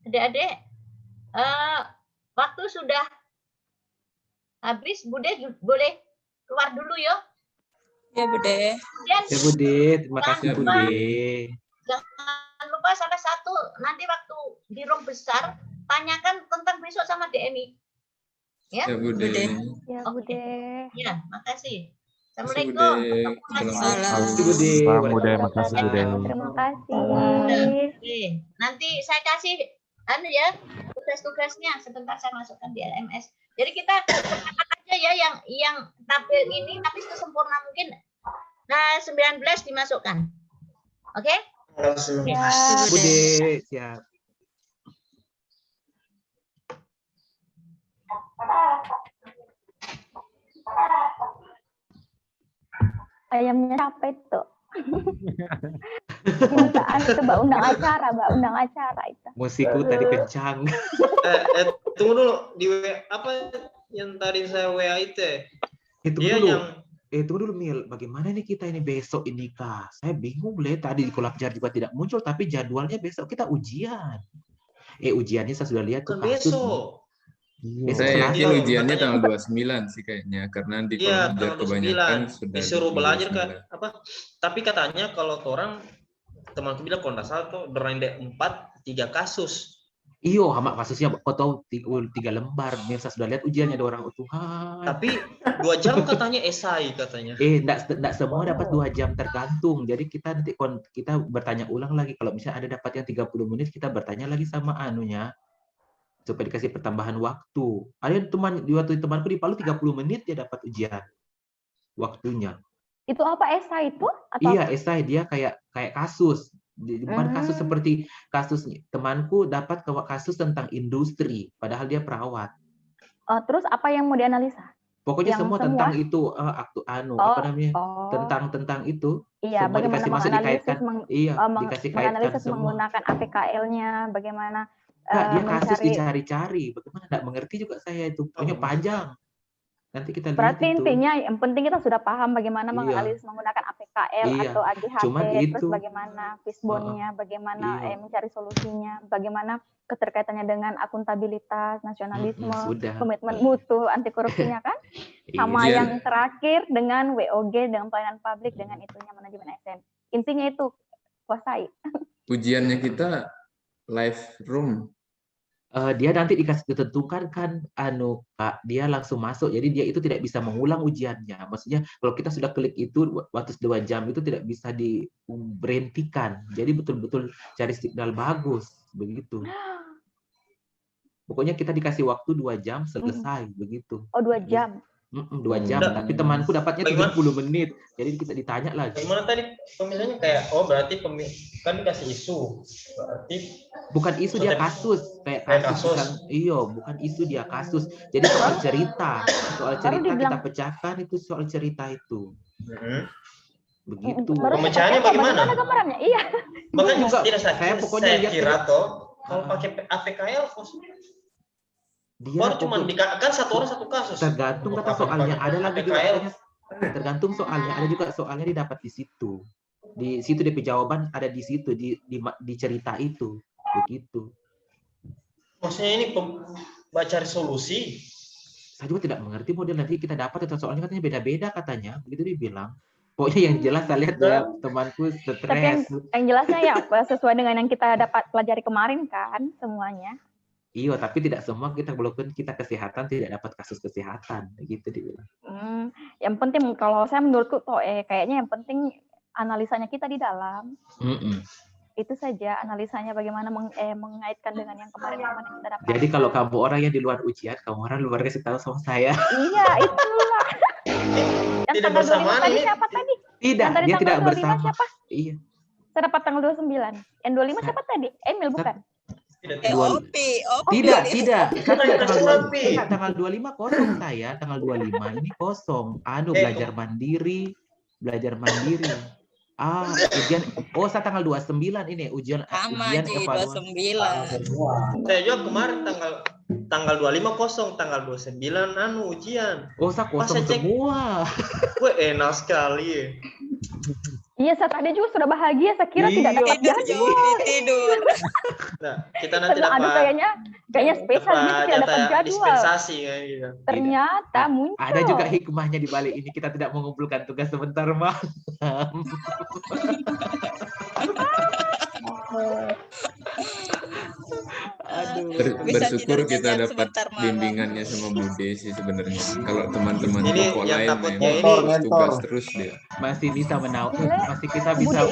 Adik-adik, waktu sudah habis. Bude boleh keluar dulu ya. Ya, Bude. Kemudian Ya Bude, terima kasih Bude. jangan lupa salah satu, nanti waktu di room besar, tanyakan tentang besok sama DMI. Ya, Ya Bude. Ya, Oke. Bude. Ya, makasih. Makasih, Assalamualaikum. Bude. Makasih Bude. Salam Bude, makasih Bude. Terima kasih. Oke, nanti saya kasih ya tugas-tugasnya sebentar saya masukkan di LMS. Jadi kita sepakat aja ya yang tampil ini tapi sesempurna mungkin. Nah, 19 dimasukkan. Oke? Bude, siap. Ayamnya capek tuh. Permintaan itu Mbak undang acara itu. Musikku tadi kencang. Tunggu dulu di apa yang tadi saya WA itu? Itu Dia dulu. yang Tunggu dulu Mil, bagaimana nih kita ini besok ini Kak? Saya bingung tadi di Kolakjar juga tidak muncul, tapi jadwalnya besok kita ujian. Ujiannya saya sudah lihat tuh bukan besok. Besok Saya Selasa. yakin ujiannya tanggal 29 sih kayaknya, karena di Iya, Kolakjar tanggal kebanyakan 29 sudah disuruh di belajar 29. kan apa? Tapi katanya kalau orang temanku bilang kalau nggak salah tuh beranda 4 3 kasus. Iyo, hama kasusnya kau tahu 3 lembar. Mirsa sudah lihat ujiannya ada orang Tuhan. Tapi 2 jam katanya esai katanya. Enggak semua dapat 2 jam, tergantung. Jadi kita nanti kita bertanya ulang lagi. Kalau misalnya ada dapat yang 30 menit, kita bertanya lagi sama anunya supaya dikasih pertambahan waktu. Ada waktu temanku di Palu 30 menit dia dapat ujian waktunya. Itu apa, esai itu? Atau Iya, apa? esai dia kayak kasus. Bukan kasus seperti kasus temanku dapat kasus tentang industri, padahal dia perawat. Terus apa yang mau dianalisa? Pokoknya Yang semua tentang itu apa namanya? Tentang itu. Iya, semua bagaimana dikasih masuk menganalisis, dikaitkan. Dikasih kaitkan menganalisis semua. menggunakan APKL-nya, bagaimana Dia kasus mencari. dicari-cari. Bagaimana enggak mengerti juga saya itu. Pokoknya panjang. Nanti kita lihat Berarti itu. intinya yang penting kita sudah paham bagaimana Iya. menganalisis menggunakan APKL Iya. atau AGHT, Cuman terus itu. bagaimana fishbone-nya, bagaimana Iya. mencari solusinya, bagaimana keterkaitannya dengan akuntabilitas, nasionalisme, sudah. komitmen mutu, anti korupsinya kan? Sama Iya. yang terakhir dengan WOG, dengan pelayanan publik, dengan itunya manajemen SM. Intinya itu, kuasai. Ujiannya kita live room. Dia nanti dikasih ditentukan kan Kak, dia langsung masuk. Jadi dia itu tidak bisa mengulang ujiannya. Maksudnya kalau kita sudah klik itu waktu 2 jam itu tidak bisa diberhentikan. Jadi betul-betul cari signal bagus begitu. Pokoknya kita dikasih waktu 2 jam selesai begitu. Oh, 2 jam. 2 jam, tapi temanku dapatnya 30 menit. Jadi kita ditanya lagi. Bagaimana tadi pemilihannya kayak berarti kan dikasih isu. Berarti bukan isu, dia kasus. Kayak kasus. Bukan isu, dia kasus. Jadi soal cerita kita pecahkan itu soal cerita itu. Begitu. Pemecahannya bagaimana? Gambarannya? Iya. Makanya tidak saya pokoknya saya kira kalau pakai APKL dia baru cuma kan satu orang satu kasus. Tergantung kata soalnya, ada lagi juga tergantung soalnya, ada juga soalnya didapat di situ. Di situ DP jawaban ada di situ di cerita itu. Begitu. Maksudnya ini baca resolusi. Saya juga tidak mengerti model nanti kita dapat itu soalnya katanya beda-beda katanya. Begitu dibilang. Pokoknya yang jelas saya lihat ya temanku stres. Tapi yang jelasnya ya sesuai dengan yang kita dapat pelajari kemarin kan semuanya. Iya, tapi tidak semua walaupun kita kesehatan tidak dapat kasus kesehatan, gitu dibilang. Yang penting kalau saya menurutku kayaknya yang penting analisanya kita di dalam. Itu saja analisanya bagaimana mengaitkan dengan yang kemarin kita dapat. Jadi kalau kamu orang yang di luar ujian, kamu orang luar kasih tahu sama saya. Iya, itu lah. Yang tidak tanggal 25 bersamaan tadi ini. siapa tadi? Tidak, dia tidak bersama. Siapa? Iya. Saya dapat tanggal 29. Yang 25 siapa tadi? Emil bukan? Tidak. Tanggal 25 kosong saya, tanggal 25 ini kosong. Belajar mandiri. Ujian. Saya tanggal 29 ini ujian evaluasi. 29. Saya juga kemarin tanggal 25 kosong, tanggal 29 ujian. Saya kosong semua. Enak sekali. Iya, saya tadi juga sudah bahagia. Saya kira tidak dapat jadwal. Tidur. Nah, kita nanti dapat. Kayaknya spesial gitu tidak dapat jadwal. Dispensasi kayak gitu. Ternyata muncul. Ada juga hikmahnya di balik ini, kita tidak mengumpulkan tugas sebentar malam. Bersyukur kita dapat bimbingannya sama Bu Desi sebenarnya. Kalau teman-teman Ini pokok yang lain takutnya memang ini tugas terus dia. Masih bisa masih kita bisa